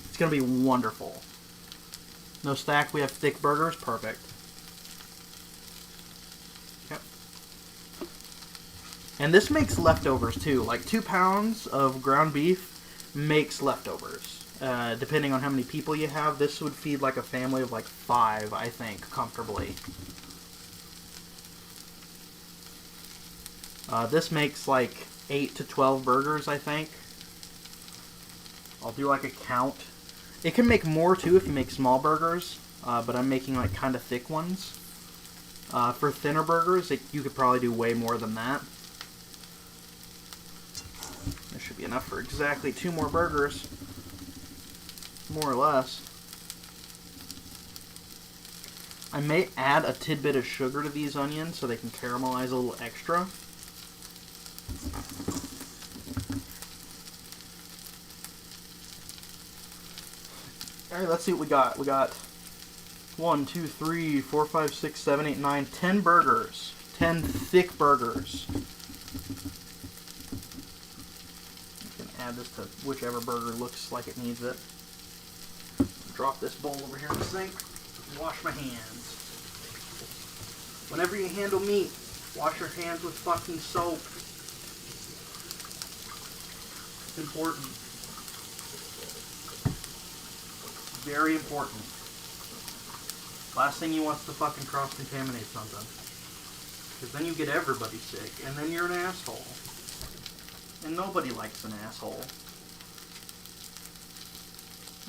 It's going to be wonderful. No stack, we have thick burgers, perfect. Yep. And this makes leftovers too. Like 2 pounds of ground beef makes leftovers. Depending on how many people you have, this would feed like a family of like 5, I think, comfortably. This makes like 8 to 12 burgers, I think. I'll do like a count. It can make more too if you make small burgers, but I'm making like kind of thick ones. For thinner burgers, you could probably do way more than that. This should be enough for exactly 2 more burgers, more or less. I may add a tidbit of sugar to these onions so they can caramelize a little extra. Alright, let's see what we got. We got 1, 2, 3, 4, 5, 6, 7, 8, 9, 10 burgers. 10 thick burgers. You can add this to whichever burger looks like it needs it. Drop this bowl over here in the sink. Wash my hands. Whenever you handle meat, wash your hands with fucking soap. It's important. Very important. Last thing you want is to fucking cross-contaminate something. Because then you get everybody sick, and then you're an asshole. And nobody likes an asshole.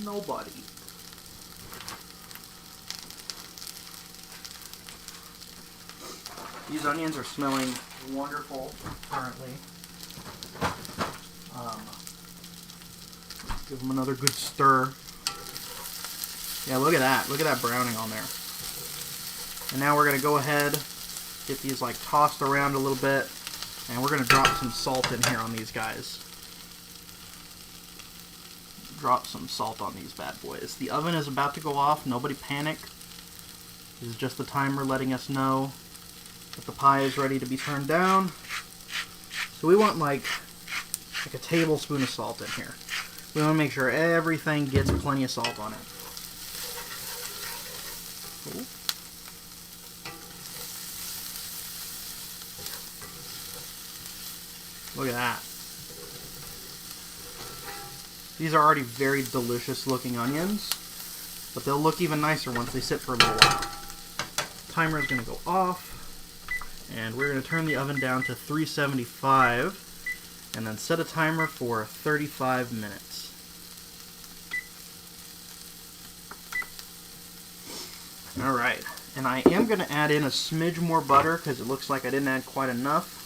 Nobody. These onions are smelling wonderful currently. Give them another good stir. Yeah, look at that. Look at that browning on there. And now we're going to go ahead, get these like tossed around a little bit, and we're going to drop some salt in here on these guys. drop some salt on these bad boys. The oven is about to go off. Nobody panic. This is just the timer letting us know that the pie is ready to be turned down. So we want like a tablespoon of salt in here. We want to make sure everything gets plenty of salt on it. Ooh. Look at that. These are already very delicious looking onions, but they'll look even nicer once they sit for a little while. Timer is going to go off, and we're going to turn the oven down to 375, and then set a timer for 35 minutes. Alright, and I am going to add in a smidge more butter because it looks like I didn't add quite enough.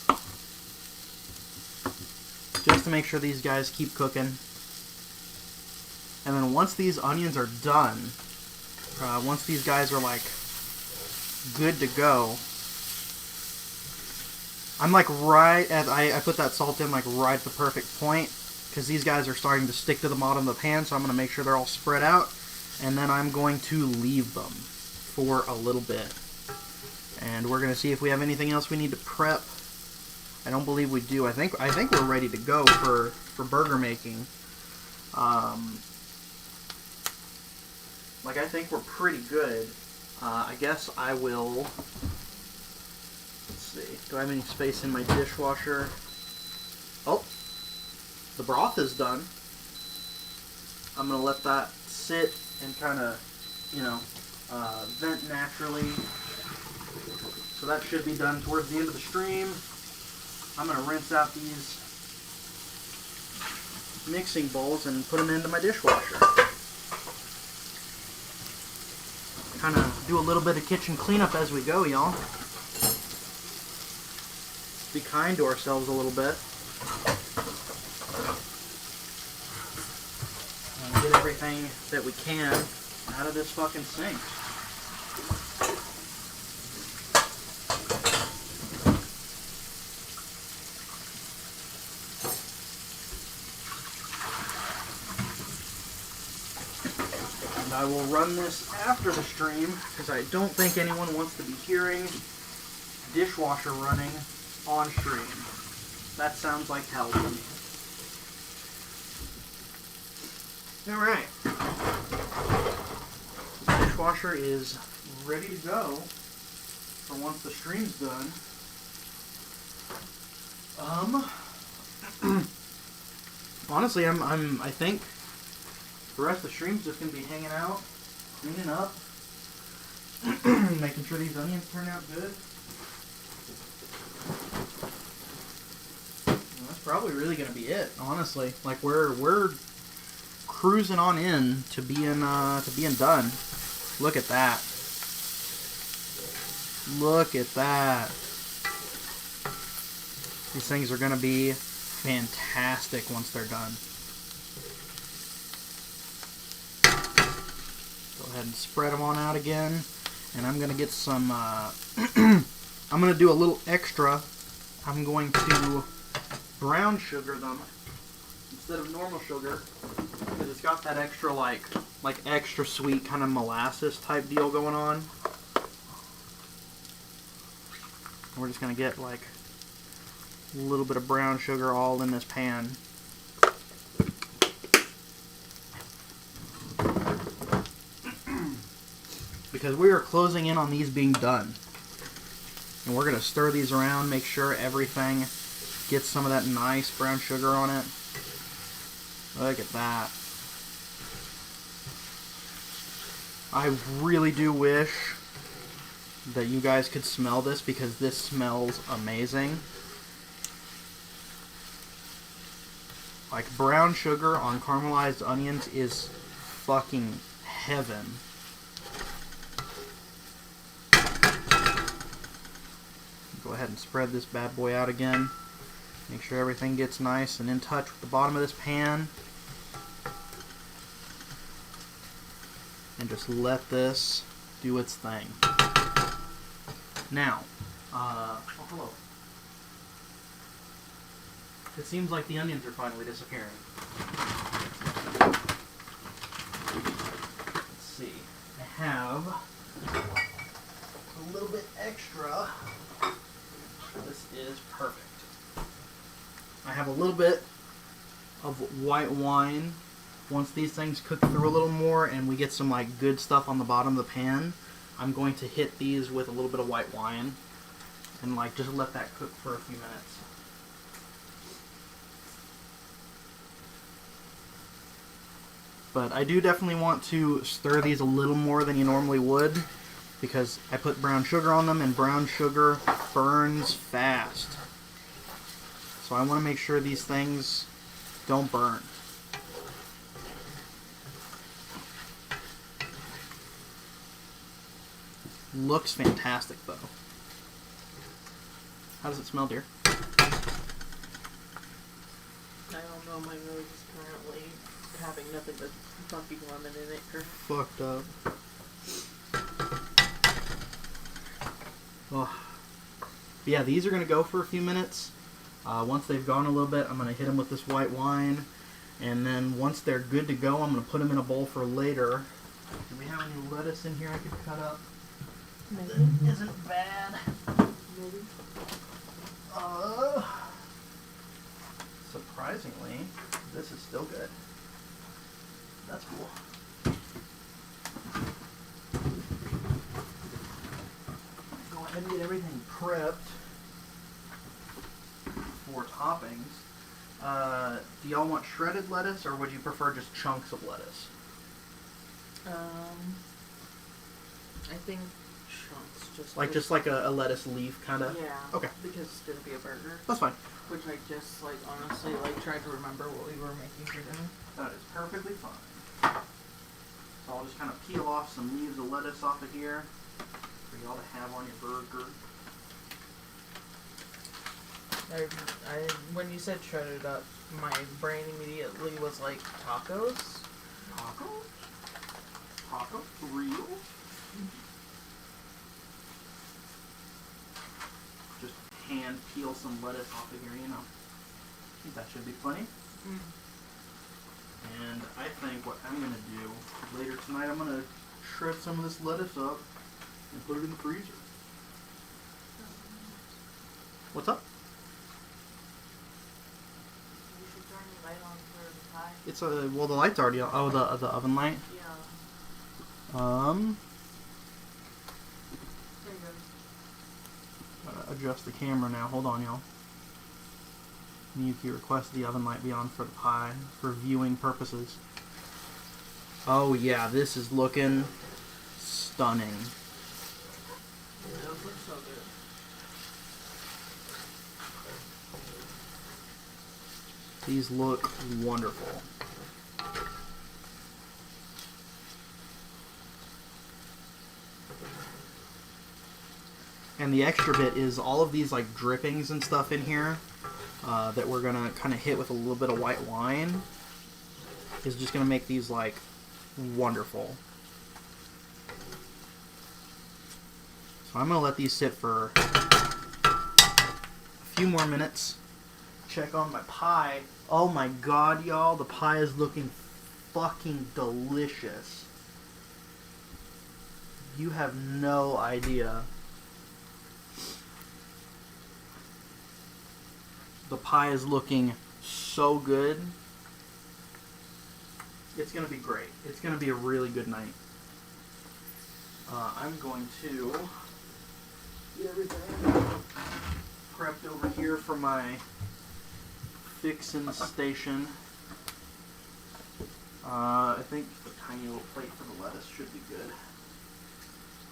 Just to make sure these guys keep cooking. And then once these onions are done, once these guys are like good to go, I'm like right at, I put that salt in like right at the perfect point because these guys are starting to stick to the bottom of the pan, so I'm going to make sure they're all spread out, and then I'm going to leave them for a little bit. And we're going to see if we have anything else we need to prep. I don't believe we do. I think we're ready to go for burger making. Like, I think we're pretty good. I guess I will... Let's see. Do I have any space in my dishwasher? Oh! The broth is done. I'm going to let that sit and kind of, you know, vent naturally. So that should be done towards the end of the stream. I'm going to rinse out these mixing bowls and put them into my dishwasher. Kind of do a little bit of kitchen cleanup as we go, y'all. Be kind to ourselves a little bit. And get everything that we can out of this fucking sink. I will run this after the stream because I don't think anyone wants to be hearing dishwasher running on stream. That sounds like hell to me. Alright. The dishwasher is ready to go for once the stream's done. Honestly, I think the rest of the stream's just going to be hanging out, cleaning up, making sure these onions turn out good. And that's probably really going to be it, honestly. Like, we're cruising on in to being done. Look at that. Look at that. These things are going to be fantastic once they're done. Go ahead and spread them on out again, and I'm going to get some, I'm going to do a little extra. I'm going to brown sugar them instead of normal sugar, because it's got that extra, like extra sweet kind of molasses type deal going on. And we're just going to get like a little bit of brown sugar all in this pan. Because we are closing in on these being done. And we're going to stir these around, make sure everything gets some of that nice brown sugar on it. Look at that. I really do wish that you guys could smell this, because this smells amazing. Like, brown sugar on caramelized onions is fucking heaven. Go ahead and spread this bad boy out again. Make sure everything gets nice and in touch with the bottom of this pan. And just let this do its thing. Now, oh, hello. It seems like the onions are finally disappearing. have a little bit extra. This is perfect. I have a little bit of white wine. Once these things cook through a little more and we get some like good stuff on the bottom of the pan, I'm going to hit these with a little bit of white wine and like just let that cook for a few minutes. But I do definitely want to stir these a little more than you normally would because I put brown sugar on them and brown sugar burns fast. So I want to make sure these things don't burn. Looks fantastic though. How does it smell, dear? I don't know, my nose is currently having nothing but fucking lemon in it. Fucked up. Oh. But yeah, these are going to go for a few minutes. Once they've gone a little bit, I'm going to hit them with this white wine. And then once they're good to go, I'm going to put them in a bowl for later. Do we have any lettuce in here I could cut up? Maybe. That isn't bad. Maybe. Surprisingly, this is still good. That's cool. Go ahead and get everything prepped for toppings. Do y'all want shredded lettuce, or would you prefer just chunks of lettuce? I think chunks, Just like a lettuce leaf, kind of? Yeah. Okay. Because it's gonna be a burger. That's fine. Which I just, like, honestly, like, tried to remember what we were making for dinner. That is perfectly fine. So I'll just kind of peel off some leaves of lettuce off of here for y'all to have on your burger. When you said shredded up, my brain immediately was like tacos. Tacos? Taco? For real? Just hand peel some lettuce off of here, you know. I think that should be plenty. And I think what I'm going to do later tonight, I'm going to shred some of this lettuce up and put it in the freezer. What's up? You should turn the light on for the pie. It's well, the light's already on. Oh, the oven light? Yeah. There you go. Gotta adjust the camera now. Hold on, y'all. Miyuki requests the oven light be on for the pie for viewing purposes. Oh yeah, this is looking stunning. Yeah, those look so good. These look wonderful. And the extra bit is all of these like drippings and stuff in here that we're gonna kind of hit with a little bit of white wine is just gonna make these like wonderful. So I'm gonna let these sit for a few more minutes. Check on my pie. Oh my god, y'all, the pie is looking fucking delicious. You have no idea. The pie is looking so good. It's going to be great. It's going to be a really good night. I'm going to get everything prepped over here for my fixin' station. I think just a tiny little plate for the lettuce should be good.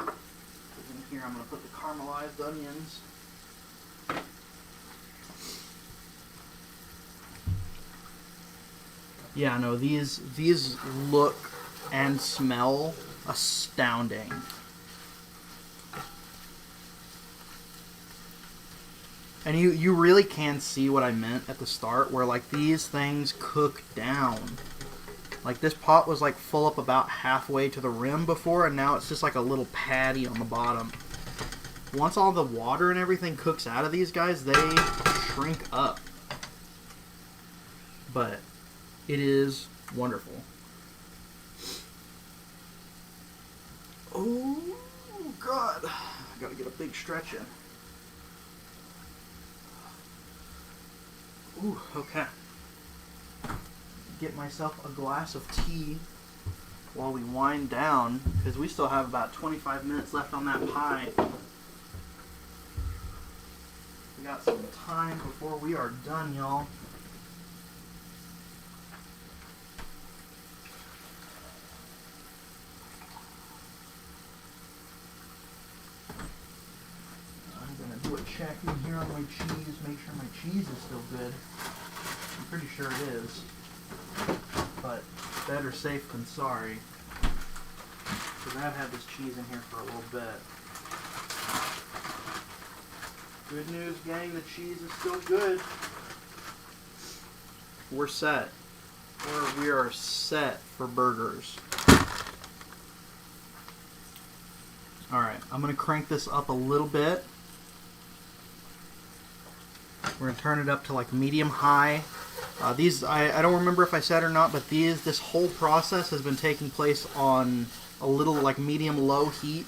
In here I'm going to put the caramelized onions. Yeah, no, these look and smell astounding. And you really can see what I meant at the start, where like these things cook down. Like this pot was like full up about halfway to the rim before, and now it's just like a little patty on the bottom. Once all the water and everything cooks out of these guys, they shrink up. But it is wonderful. big stretching. Ooh, okay. Get myself a glass of tea while we wind down, because we still have about 25 minutes left on that pie. We got some time before we are done, y'all. I'm gonna do a check in here on my cheese, make sure my cheese is still good. I'm pretty sure it is, but better safe than sorry, because I've had this cheese in here for a little bit. Good news, gang, the cheese is still good. We're set. We are set for burgers. Alright, I'm going to crank this up a little bit. We're going to turn it up to like medium high. These, I don't remember if I said or not, but this whole process has been taking place on a little like medium low heat.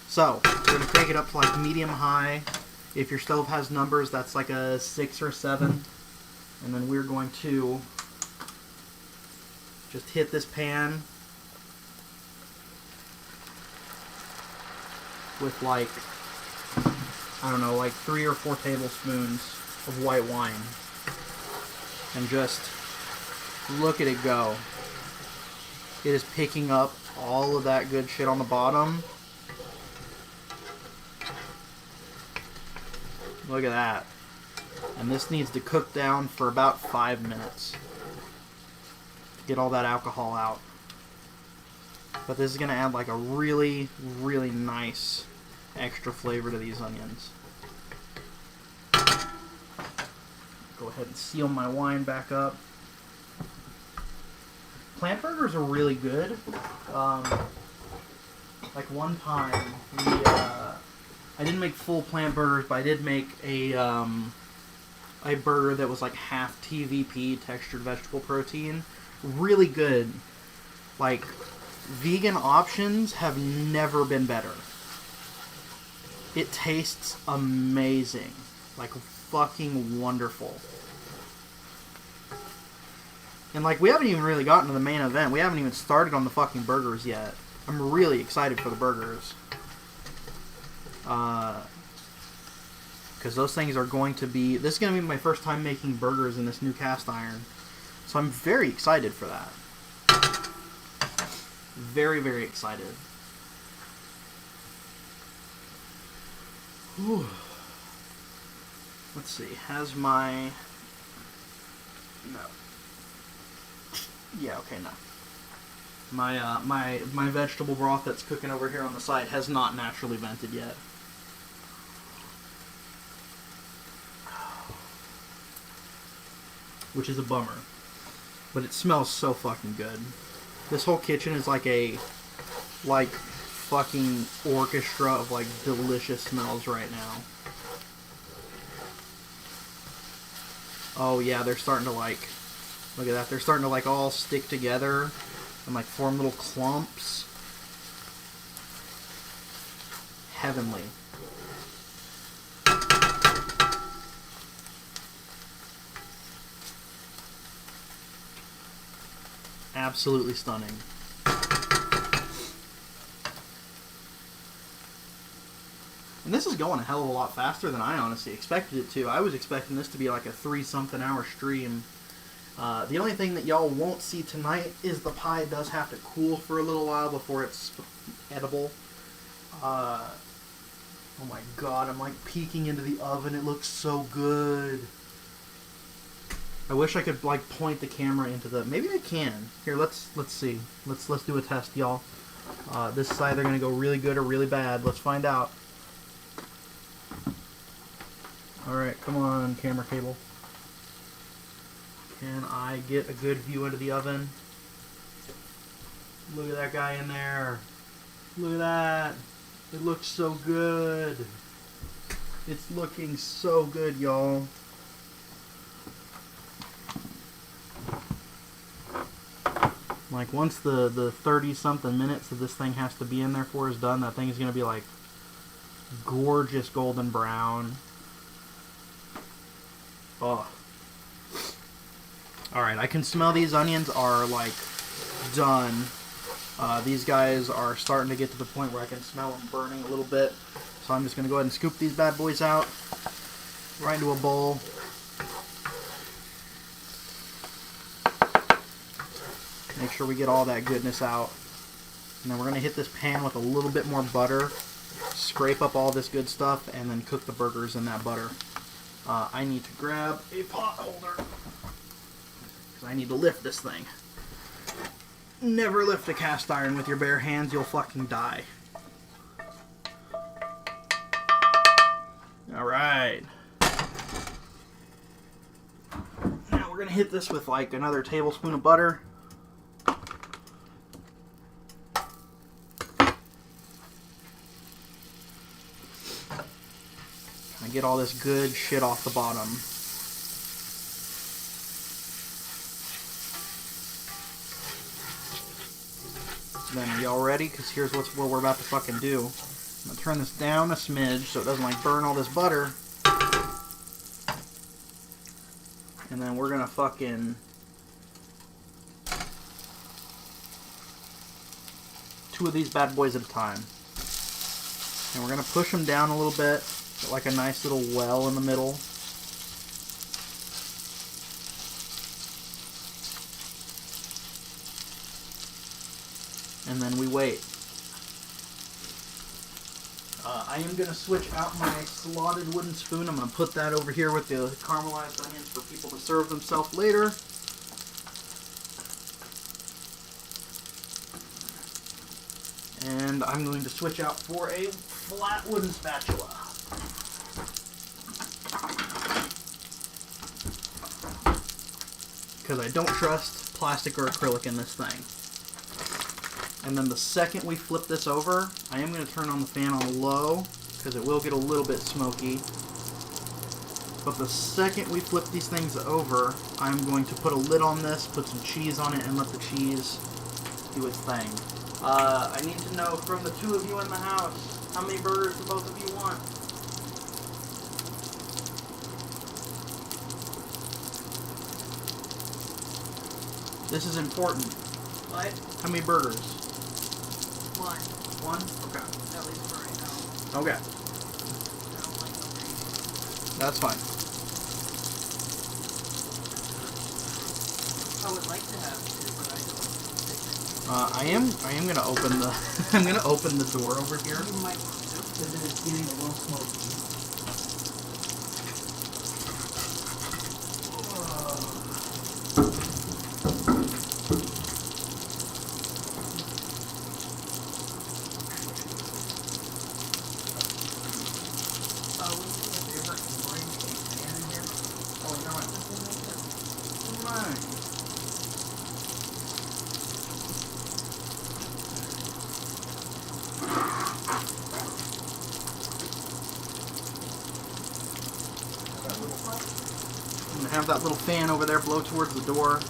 So, we're going to crank it up to like medium high. If your stove has numbers, that's like a 6 or 7. And then we're going to just hit this pan with like, I don't know, like 3 or 4 tablespoons of white wine. And just look at it go. It is picking up all of that good shit on the bottom. Look at that. And this needs to cook down for about 5 minutes to get all that alcohol out. But this is going to add like a really, really nice extra flavor to these onions. Go ahead and seal my wine back up. Plant burgers are really good. Like one time, I didn't make full plant burgers, but I did make a burger that was like half TVP, textured vegetable protein. Really good. Like, vegan options have never been better. It tastes amazing. Like, fucking wonderful. And like, we haven't even really gotten to the main event. We haven't even started on the fucking burgers yet. I'm really excited for the burgers. Because those things are going to be... This is going to be my first time making burgers in this new cast iron. So I'm very excited for that. Very, very excited. Whew. Let's see. Has my... No. Yeah, okay, no. My vegetable broth that's cooking over here on the side has not naturally vented yet. Which is a bummer. But it smells so fucking good. This whole kitchen is like a fucking orchestra of like delicious smells right now. Oh yeah, they're starting to like, look at that, they're starting to like all stick together and like form little clumps. Heavenly. Absolutely stunning. And this is going a hell of a lot faster than I honestly expected it to. I was expecting this to be like a 3-something hour stream. The only thing that y'all won't see tonight is the pie does have to cool for a little while before it's edible. Oh my god, I'm like peeking into the oven. It looks so good. I wish I could like point the camera into the... Maybe I can. Here, let's see. Let's do a test, y'all. This is either gonna go really good or really bad. Let's find out. Alright, come on, camera cable. Can I get a good view into the oven? Look at that guy in there. Look at that. It looks so good. It's looking so good, y'all. Like, once the 30-something minutes that this thing has to be in there for is done, that thing is going to be like gorgeous golden brown. Oh. Alright, I can smell these onions are like done. These guys are starting to get to the point where I can smell them burning a little bit. So I'm just going to go ahead and scoop these bad boys out right into a bowl. Make sure we get all that goodness out. And then we're going to hit this pan with a little bit more butter. Scrape up all this good stuff and then cook the burgers in that butter. I need to grab a pot holder because I need to lift this thing. Never lift a cast iron with your bare hands, you'll fucking die. Alright. Now we're going to hit this with like another tablespoon of butter. I get all this good shit off the bottom. Then y'all ready? Because here's what we're about to fucking do. I'm going to turn this down a smidge so it doesn't like burn all this butter. And then we're going to fucking... two of these bad boys at a time. And we're going to push them down a little bit. Get like a nice little well in the middle. And then we wait. I am going to switch out my slotted wooden spoon. I'm going to put that over here with the caramelized onions for people to serve themselves later. And I'm going to switch out for a flat wooden spatula. Because I don't trust plastic or acrylic in this thing. And then the second we flip this over, I am going to turn on the fan on low, because it will get a little bit smoky. But the second we flip these things over, I'm going to put a lid on this, put some cheese on it, and let the cheese do its thing. I need to know from the two of you in the house, how many burgers do both of you want? This is important. What? How many burgers? One. One? Okay. At least for right now. Okay. I don't like them crazy. That's fine. I would like to have two, but I don't. I am gonna open the I'm gonna open the door over here. You might want to. Because it is getting a little smoky. Have that little fan over there blow towards the door.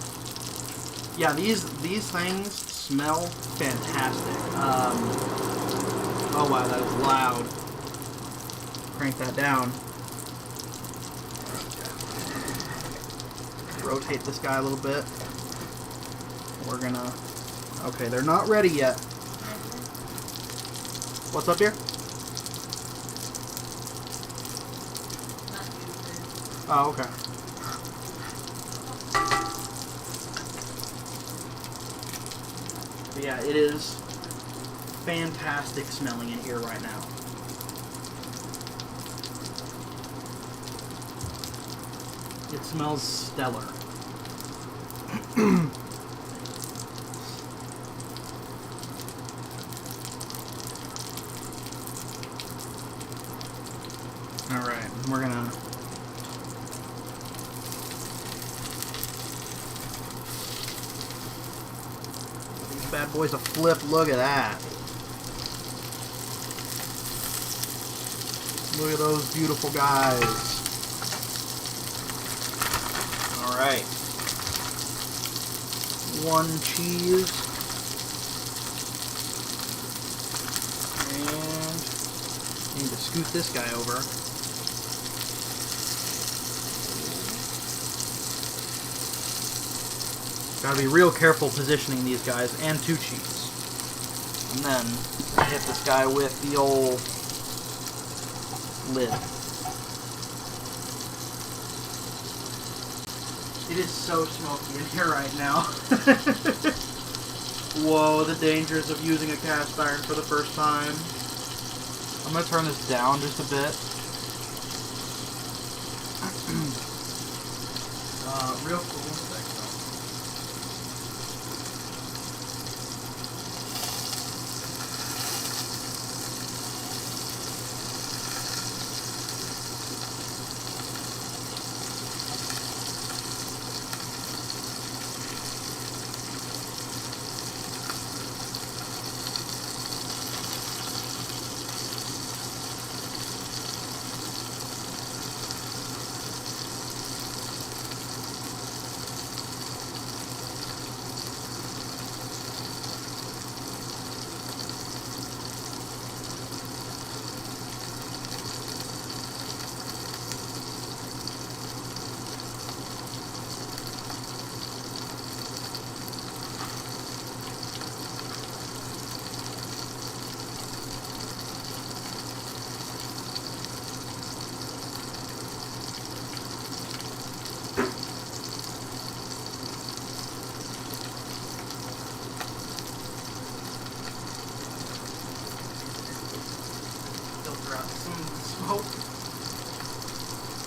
Yeah, these things smell fantastic. Oh wow, that is loud. Crank that down. Rotate this guy a little bit. We're gonna... Okay, they're not ready yet. What's up here? Oh, okay. But yeah, it is fantastic smelling in here right now. It smells stellar. Alright, we're gonna... Bad boys a flip. Look at that. Look at those beautiful guys. Alright. One cheese. And need to scoot this guy over. Gotta be real careful positioning these guys, and 2 cheese. And then hit this guy with the old lid. It is so smoky in here right now. Whoa, the dangers of using a cast iron for the first time. I'm going to turn this down just a bit. Real cool.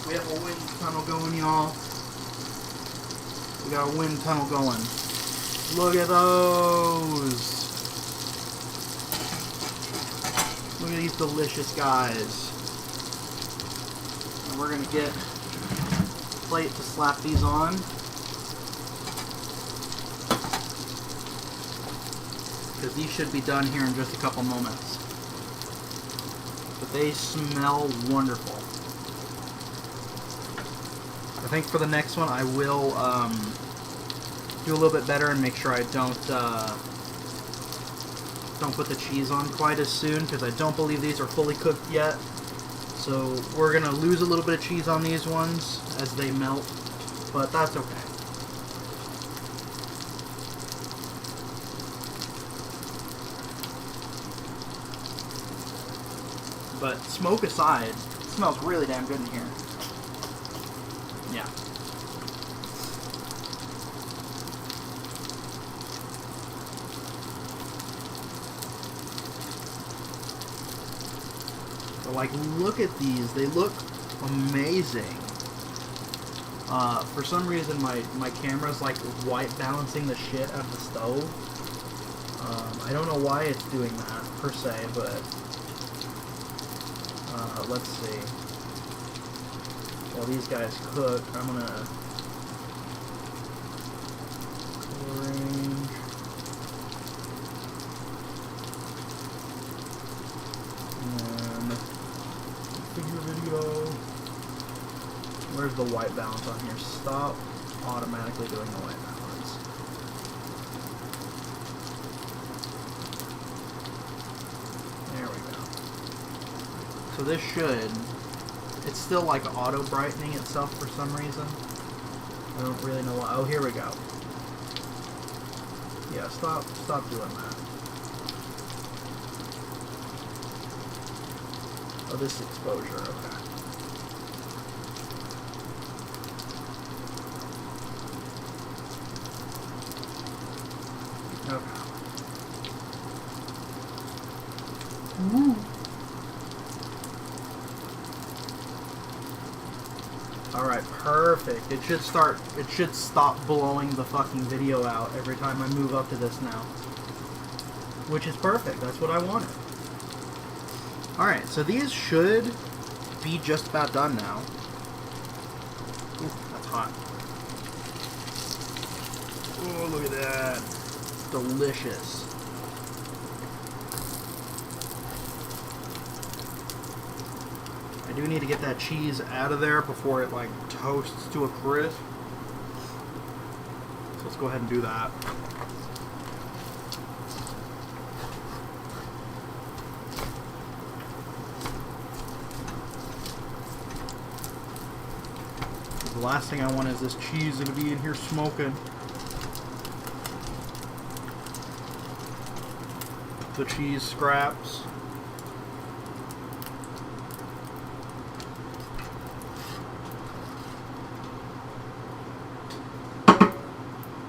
We have a wind tunnel going, y'all. We got a wind tunnel going. Look at those. Look at these delicious guys. And we're going to get a plate to slap these on. Because these should be done here in just a couple moments. But they smell wonderful. I think for the next one I will do a little bit better and make sure I don't put the cheese on quite as soon, because I don't believe these are fully cooked yet. So we're gonna lose a little bit of cheese on these ones as they melt, but that's okay. But smoke aside, it smells really damn good in here. Yeah. But like, look at these. They look amazing. For some reason, my camera's like white balancing the shit out of the stove. I don't know why it's doing that per se, but let's see. While these guys cook, I'm gonna arrange. And figure video. Where's the white balance on here? Stop automatically doing the white balance. There we go. So this should. It's still like auto brightening itself for some reason. I don't really know why. Oh, here we go. Yeah, stop doing that. Oh, this exposure, okay. Okay. Woo. Alright, perfect. It should stop blowing the fucking video out every time I move up to this now. Which is perfect. That's what I wanted. Alright, so these should be just about done now. Ooh, that's hot. Oh, look at that. Delicious. I do need to get that cheese out of there before it like toasts to a crisp. So let's go ahead and do that. The last thing I want is this cheese to be in here smoking. The cheese scraps.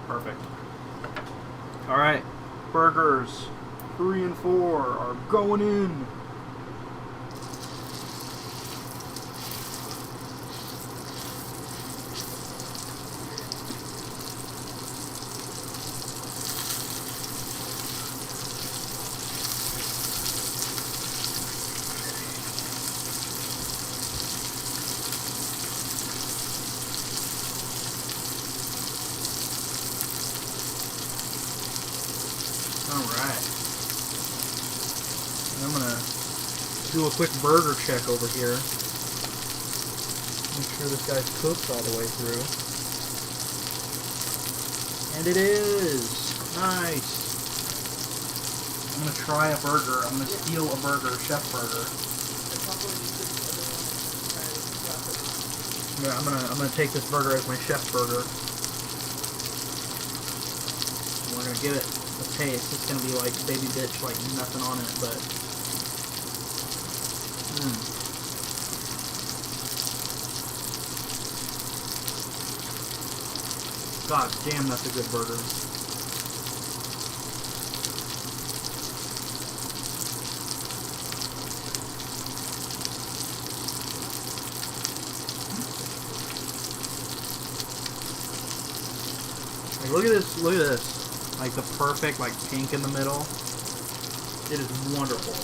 Perfect. Alright, burgers 3 and 4 are going in. Alright. I'm gonna do a quick burger check over here. Make sure this guy's cooked all the way through. And it is! Nice! I'm gonna try a burger. I'm gonna steal a burger, chef burger. Yeah, I'm gonna take this burger as my chef burger. And we're gonna give it a taste. It's gonna be like baby bitch, like nothing on it, but God damn, that's a good burger. Like, look at this, look at this. Like the perfect, like pink in the middle. It is wonderful.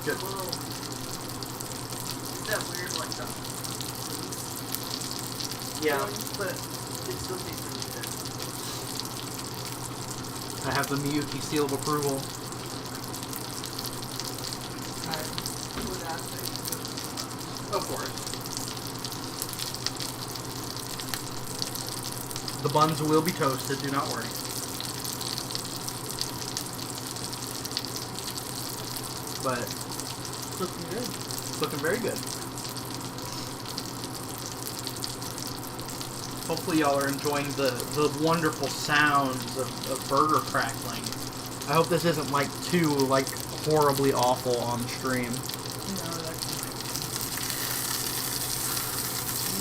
Good. That weird, like that. Yeah. But it still tastes really good. I have the Miyuki seal of approval. I would ask it. Of course. The buns will be toasted, do not worry. But It's looking good. it's looking very good. Hopefully y'all are enjoying the wonderful sounds of burger crackling. I hope this isn't like too like horribly awful on the stream. No, that's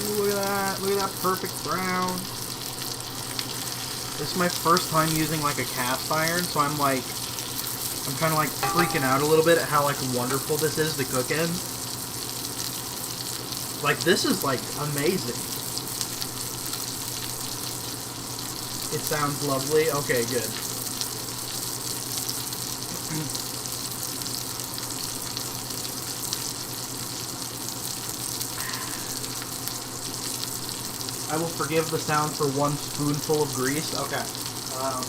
Ooh, look at that. Look at that perfect brown. This is my first time using like a cast iron, so I'm kind of like freaking out a little bit at how like wonderful this is to cook in. Like this is like amazing. It sounds lovely. Okay, good. I will forgive the sound for 1 spoonful of grease. Okay. I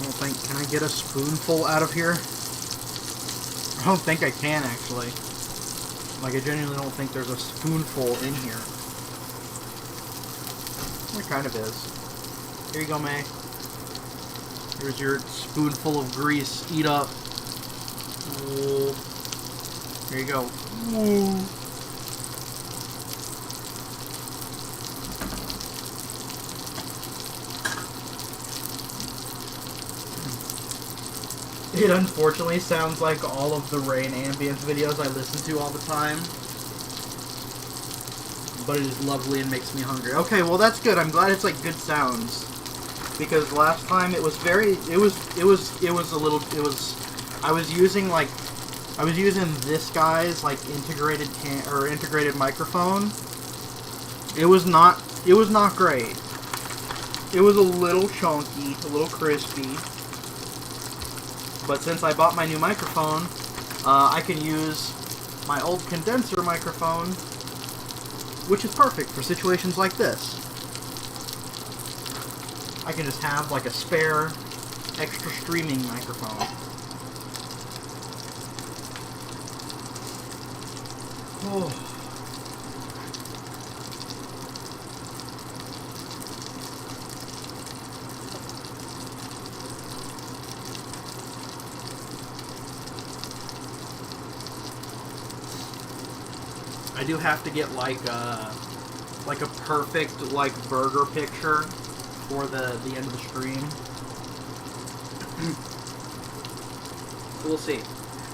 don't think, can I get a spoonful out of here? I don't think I can, actually. Like, I genuinely don't think there's a spoonful in here. There kind of is. Here you go, May. Here's your spoonful of grease. Eat up. Ooh. Here you go. Ooh. It unfortunately sounds like all of the rain ambience videos I listen to all the time. But it is lovely and makes me hungry. Okay, well that's good. I'm glad it's like good sounds. Because last time it was very, I was using like I was using this guy's like integrated integrated microphone. It was not great. It was a little chunky, a little crispy. But since I bought my new microphone, I can use my old condenser microphone, which is perfect for situations like this. I can just have like a spare extra streaming microphone. Oh. I do have to get like a perfect like burger picture for the end of the stream. So we'll see.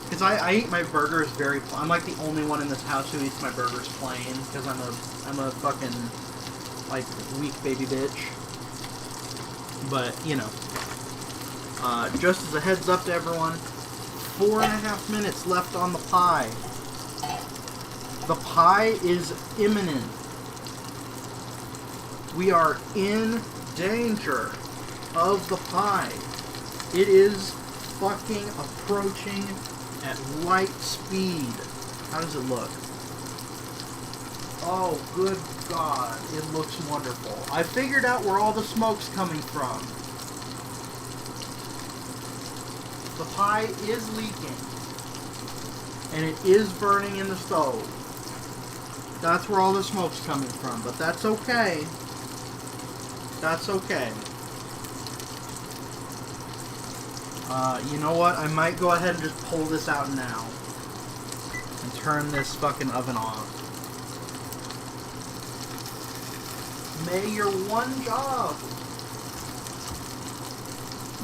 Because I eat my burgers very I'm like the only one in this house who eats my burgers plain because I'm a fucking like weak baby bitch. But you know, just as a heads up to everyone, 4.5 minutes left on the pie. The pie is imminent. We are in danger of the pie. It is fucking approaching at light speed. How does it look? Oh, good God. It looks wonderful. I figured out where all the smoke's coming from. The pie is leaking. And it is burning in the stove. That's where all the smoke's coming from, but that's okay. That's okay. You know what? I might go ahead and just pull this out now. And turn this fucking oven off. May your one job.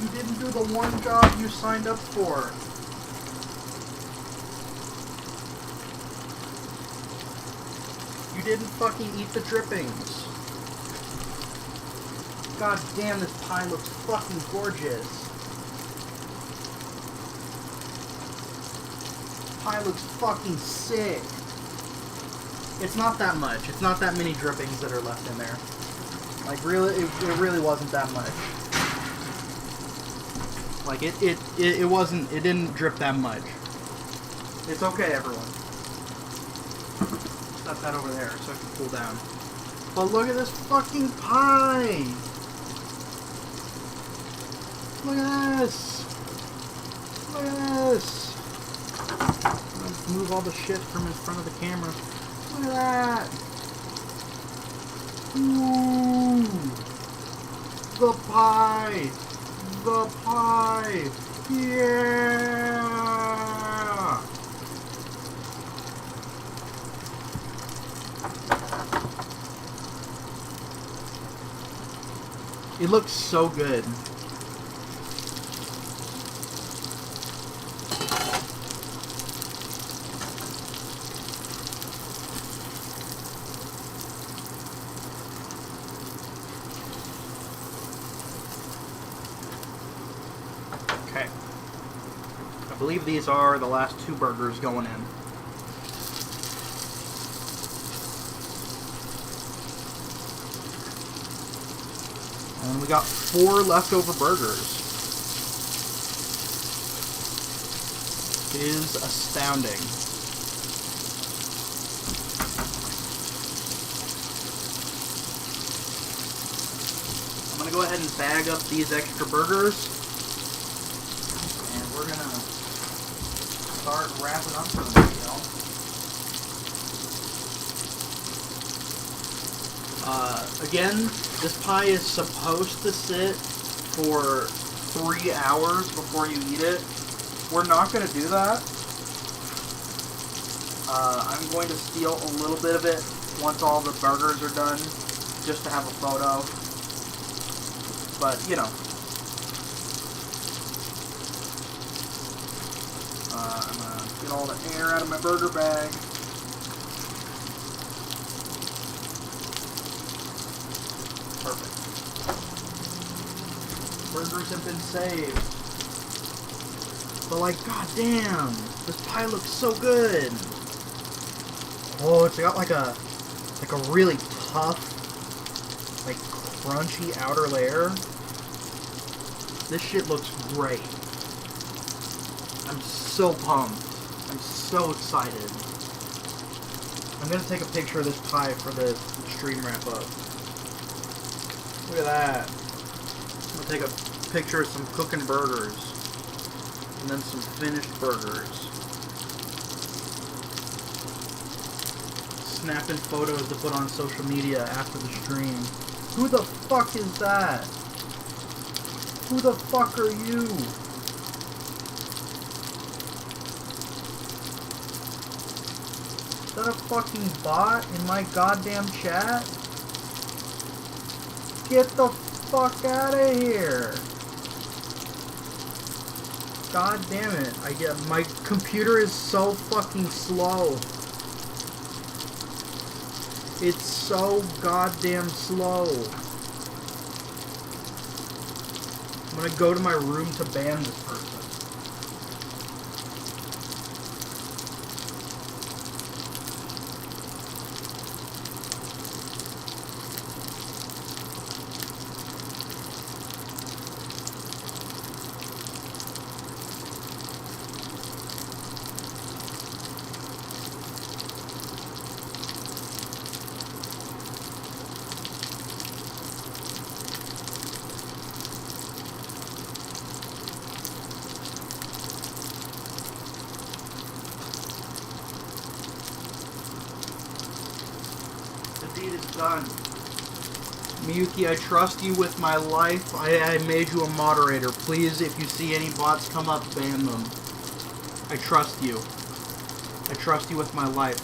You didn't do the one job you signed up for. You didn't fucking eat the drippings. God damn, this pie looks fucking gorgeous. Pie looks fucking sick. It's not that much. It's not that many drippings that are left in there. Like, really, it really wasn't that much. Like, it wasn't, it didn't drip that much. It's okay, everyone. Set that over there so it can cool down. But look at this fucking pie! Look at this! Look at this! Let's move all the shit from in front of the camera. Look at that! Ooh! The pie! The pie! Yeah! It looks so good. Okay. I believe these are the last 2 burgers going in. And we got 4 leftover burgers. It is astounding. I'm gonna go ahead and bag up these extra burgers. And we're gonna start wrapping up for the video. Again, this pie is supposed to sit for 3 hours before you eat it. We're not going to do that. I'm going to steal a little bit of it once all the burgers are done, just to have a photo. But, you know. I'm going to get all the air out of my burger bag. Perfect. Burgers have been saved. But like, goddamn, this pie looks so good. Oh, it's got like a really tough, like crunchy outer layer. This shit looks great. I'm so pumped. I'm so excited. I'm gonna take a picture of this pie for the stream wrap up. Look at that. I'm gonna take a picture of some cooking burgers. And then some finished burgers. Snapping photos to put on social media after the stream. Who the fuck is that? Who the fuck are you? Is that a fucking bot in my goddamn chat? Get the fuck out of here. God damn it. My computer is so fucking slow. It's so goddamn slow. I'm gonna go to my room to ban this person. Done. Miyuki, I trust you with my life. I made you a moderator. Please, if you see any bots come up, ban them. I trust you. I trust you with my life.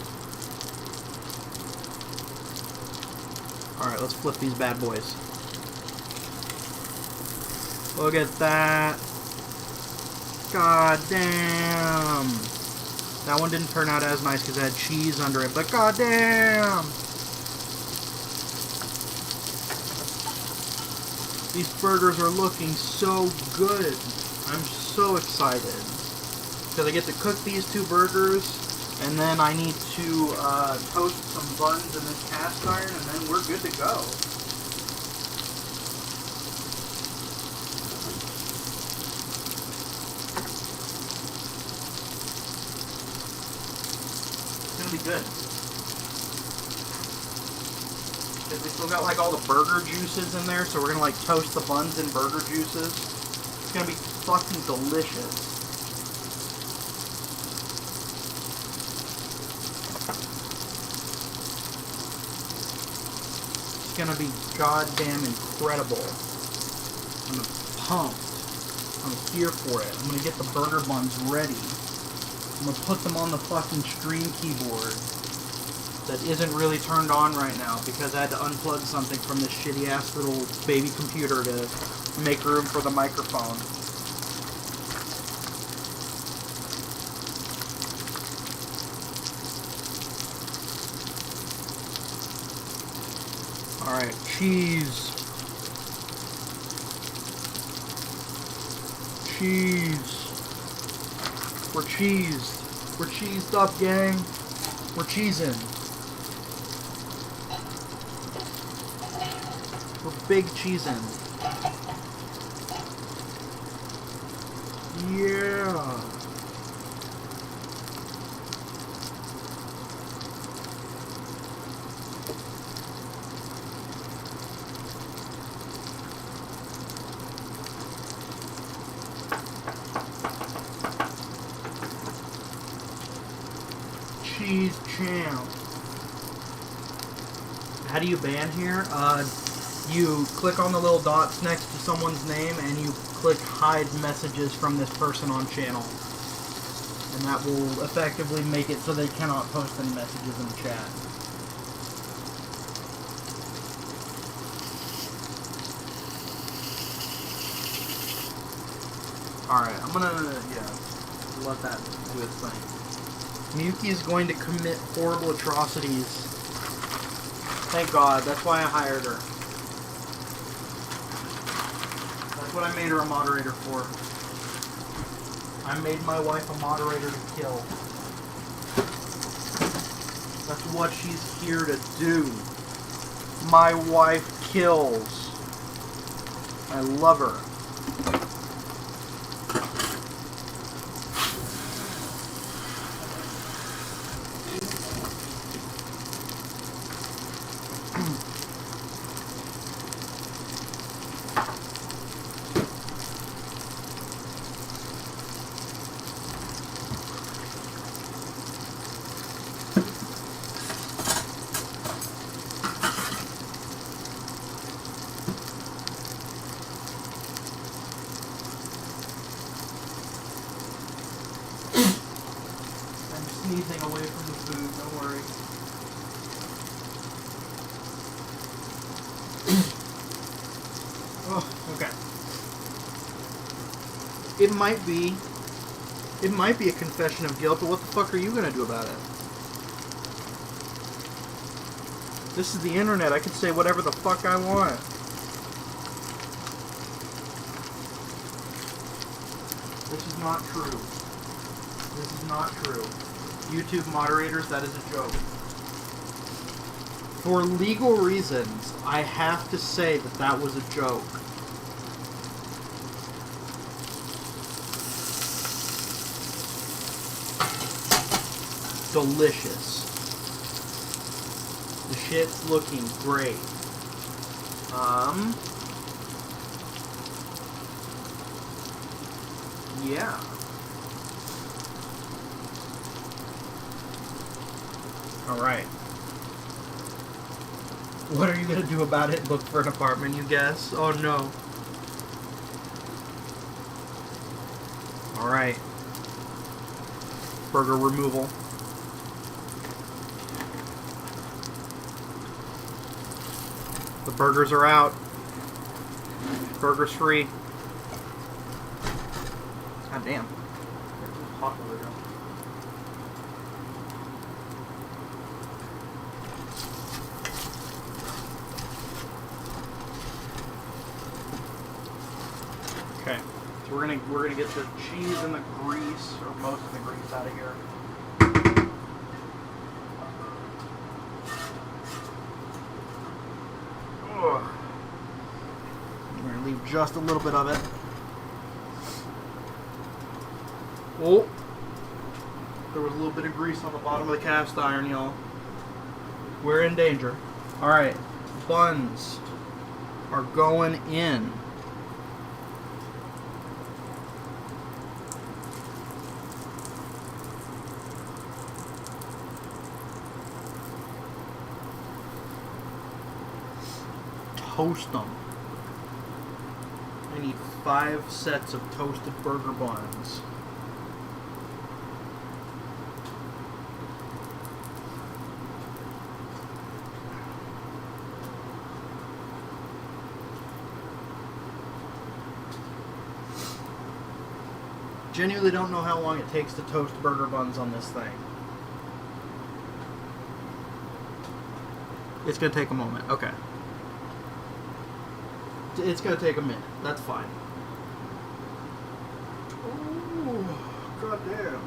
Alright, let's flip these bad boys. Look at that. God damn. That one didn't turn out as nice because it had cheese under it, but god damn. These burgers are looking so good. I'm so excited. Because I get to cook these two burgers, and then I need to toast some buns in this cast iron, and then we're good to go. It's gonna be good. Because we still got like all the burger juices in there, so we're gonna like toast the buns in burger juices. It's gonna be fucking delicious. It's gonna be goddamn incredible. I'm pumped. I'm here for it. I'm gonna get the burger buns ready. I'm gonna put them on the fucking stream keyboard. That isn't really turned on right now because I had to unplug something from this shitty ass little baby computer to make room for the microphone. Alright, cheese. Cheese. We're cheesed. We're cheesed up, gang. We're cheesing. We're big cheesing. Yeah. Cheese champ. How do you ban here? You click on the little dots next to someone's name and you click hide messages from this person on channel. And that will effectively make it so they cannot post any messages in the chat. Alright, I'm gonna, let that do its thing. Miyuki is going to commit horrible atrocities. Thank God, that's why I hired her. That's what I made her a moderator for. I made my wife a moderator to kill. That's what she's here to do. My wife kills. I love her. Sneezing away from the food, don't worry. Oh, okay. It might be a confession of guilt, but what the fuck are you gonna do about it? This is the internet, I can say whatever the fuck I want. This is not true. This is not true. YouTube moderators, that is a joke. For legal reasons, I have to say that that was a joke. Delicious. The shit's looking great. Yeah. Alright. What are you gonna do about it? Look for an apartment, you guess? Oh no. Alright. Burger removal. The burgers are out. Burgers free. God damn. Hot over there. Okay, so we're gonna get the cheese and the grease, or most of the grease, out of here. Ugh. We're gonna leave just a little bit of it. Oh, there was a little bit of grease on the bottom of the cast iron, y'all. We're in danger. All right, buns are going in. Toast them. I need 5 sets of toasted burger buns. Genuinely don't know how long it takes to toast burger buns on this thing. It's gonna take a moment. Okay. It's gonna take a minute. That's fine. Oh, goddamn.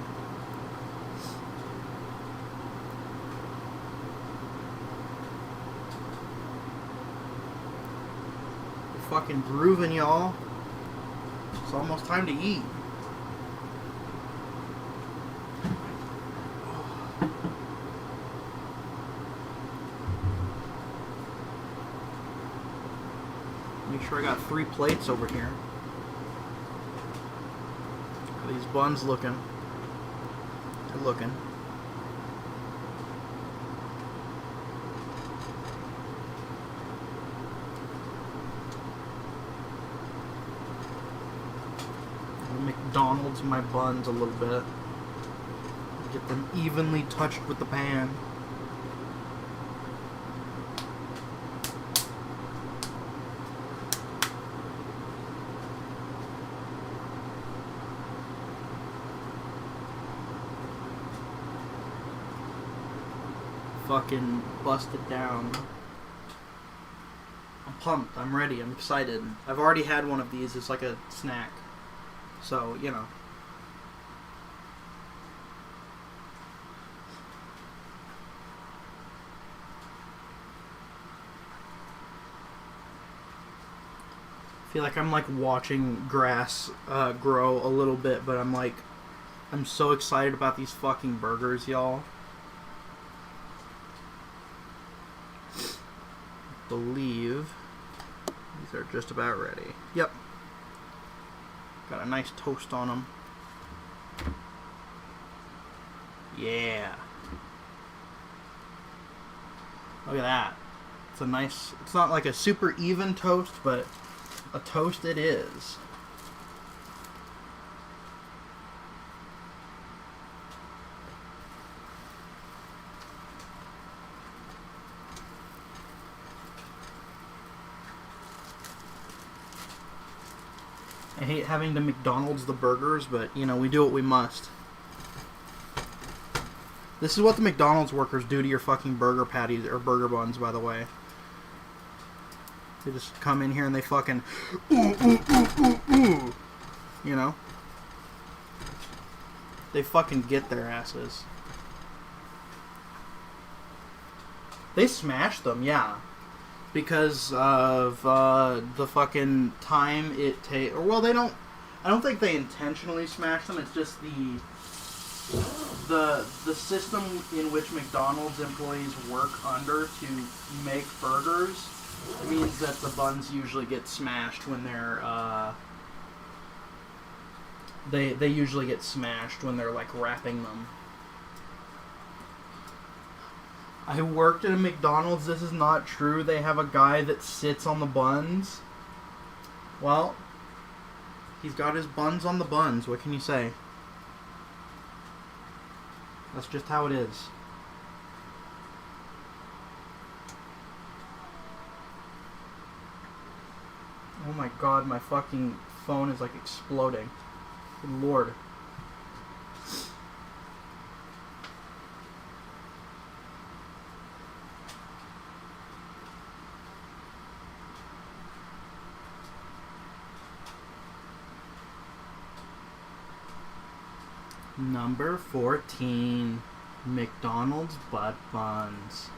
We're fucking grooving, y'all. It's almost time to eat. Make sure I got 3 plates over here. How are these buns looking? They're looking. I'll McDonald's my buns a little bit. Get them evenly touched with the pan. Fucking bust it down. I'm pumped. I'm ready. I'm excited. I've already had one of these. It's like a snack. So, you know. feel like I'm like watching grass grow a little bit, but I'm so excited about these fucking burgers, y'all. Believe these are just about ready. Yep. Got a nice toast on them. Yeah. Look at that. It's a nice, it's not like a super even toast, but a toast it is. I hate having to McDonald's the burgers, but, you know, we do what we must. This is what the McDonald's workers do to your fucking burger patties, or burger buns, by the way. They just come in here and they fucking... Ooh, ooh, ooh, ooh, ooh. You know? They fucking get their asses. They smash them, yeah. Because of the fucking time it takes... Well, they don't... I don't think they intentionally smash them. It's just the system in which McDonald's employees work under to make burgers means that the buns usually get smashed when they're... They usually get smashed when they're, like, wrapping them. I worked at a McDonald's. This is not true. They have a guy that sits on the buns. Well, he's got his buns on the buns. What can you say? That's just how it is. Oh my god, my fucking phone is like exploding. Good lord. Number 14, McDonald's butt buns.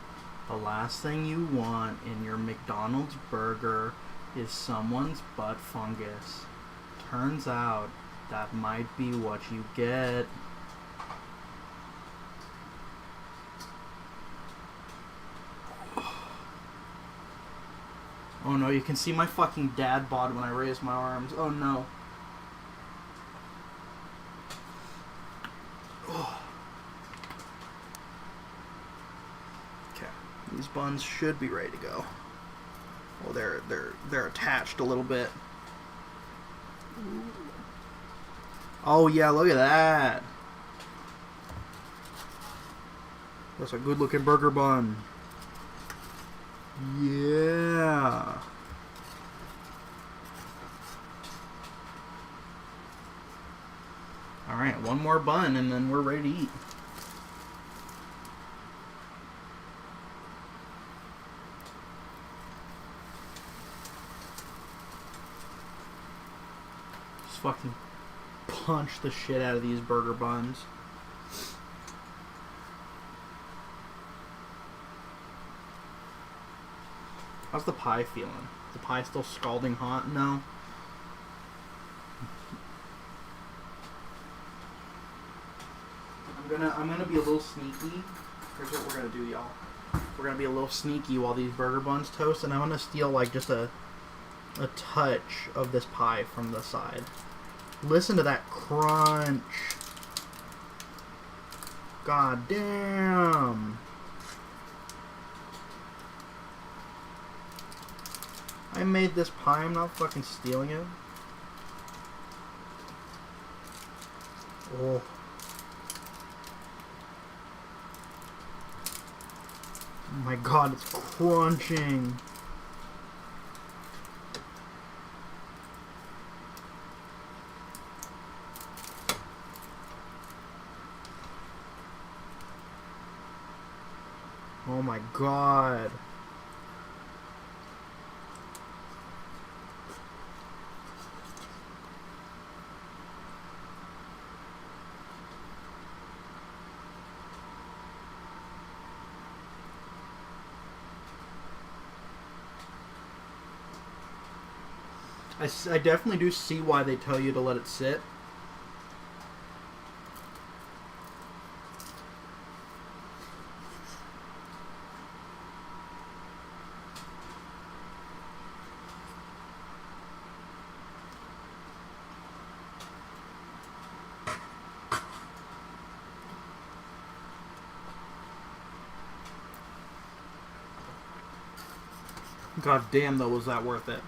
The last thing you want in your McDonald's burger is someone's butt fungus. Turns out that might be what you get. Oh no, you can see my fucking dad bod when I raise my arms. Oh no. Okay, these buns should be ready to go. Oh, they're attached a little bit. Oh yeah, look at that. That's a good looking burger bun. Yeah. Alright, one more bun and then we're ready to eat. Just fucking punch the shit out of these burger buns. How's the pie feeling? Is the pie still scalding hot? No? I'm gonna be a little sneaky. Here's what we're gonna do, y'all. We're gonna be a little sneaky while these burger buns toast, and I'm gonna steal like just a touch of this pie from the side. Listen to that crunch. God damn. I made this pie, I'm not fucking stealing it. Oh. Oh my god, it's crunching. Oh my god. I definitely do see why they tell you to let it sit. God damn, though, was that worth it?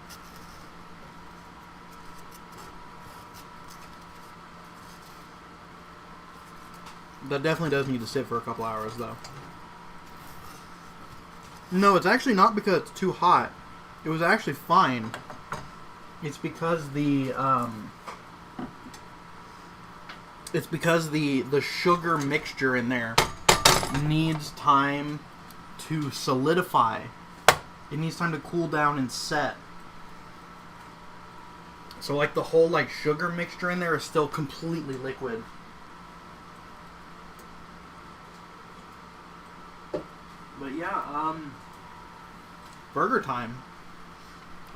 That definitely does need to sit for a couple hours, though. No, it's actually not because it's too hot. It was actually fine. It's because the sugar mixture in there needs time to solidify. It needs time to cool down and set. So like the whole like sugar mixture in there is still completely liquid. But yeah, burger time.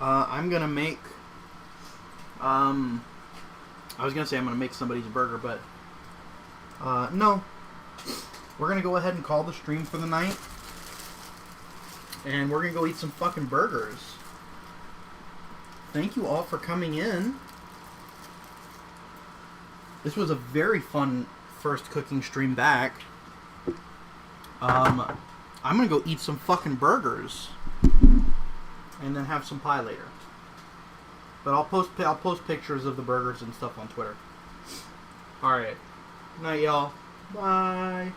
I'm gonna make I was gonna say I'm gonna make somebody's burger, but no. We're gonna go ahead and call the stream for the night. And we're gonna go eat some fucking burgers. Thank you all for coming in. This was a very fun first cooking stream back. I'm gonna go eat some fucking burgers. And then have some pie later. But I'll post pictures of the burgers and stuff on Twitter. Alright. Night, y'all. Bye.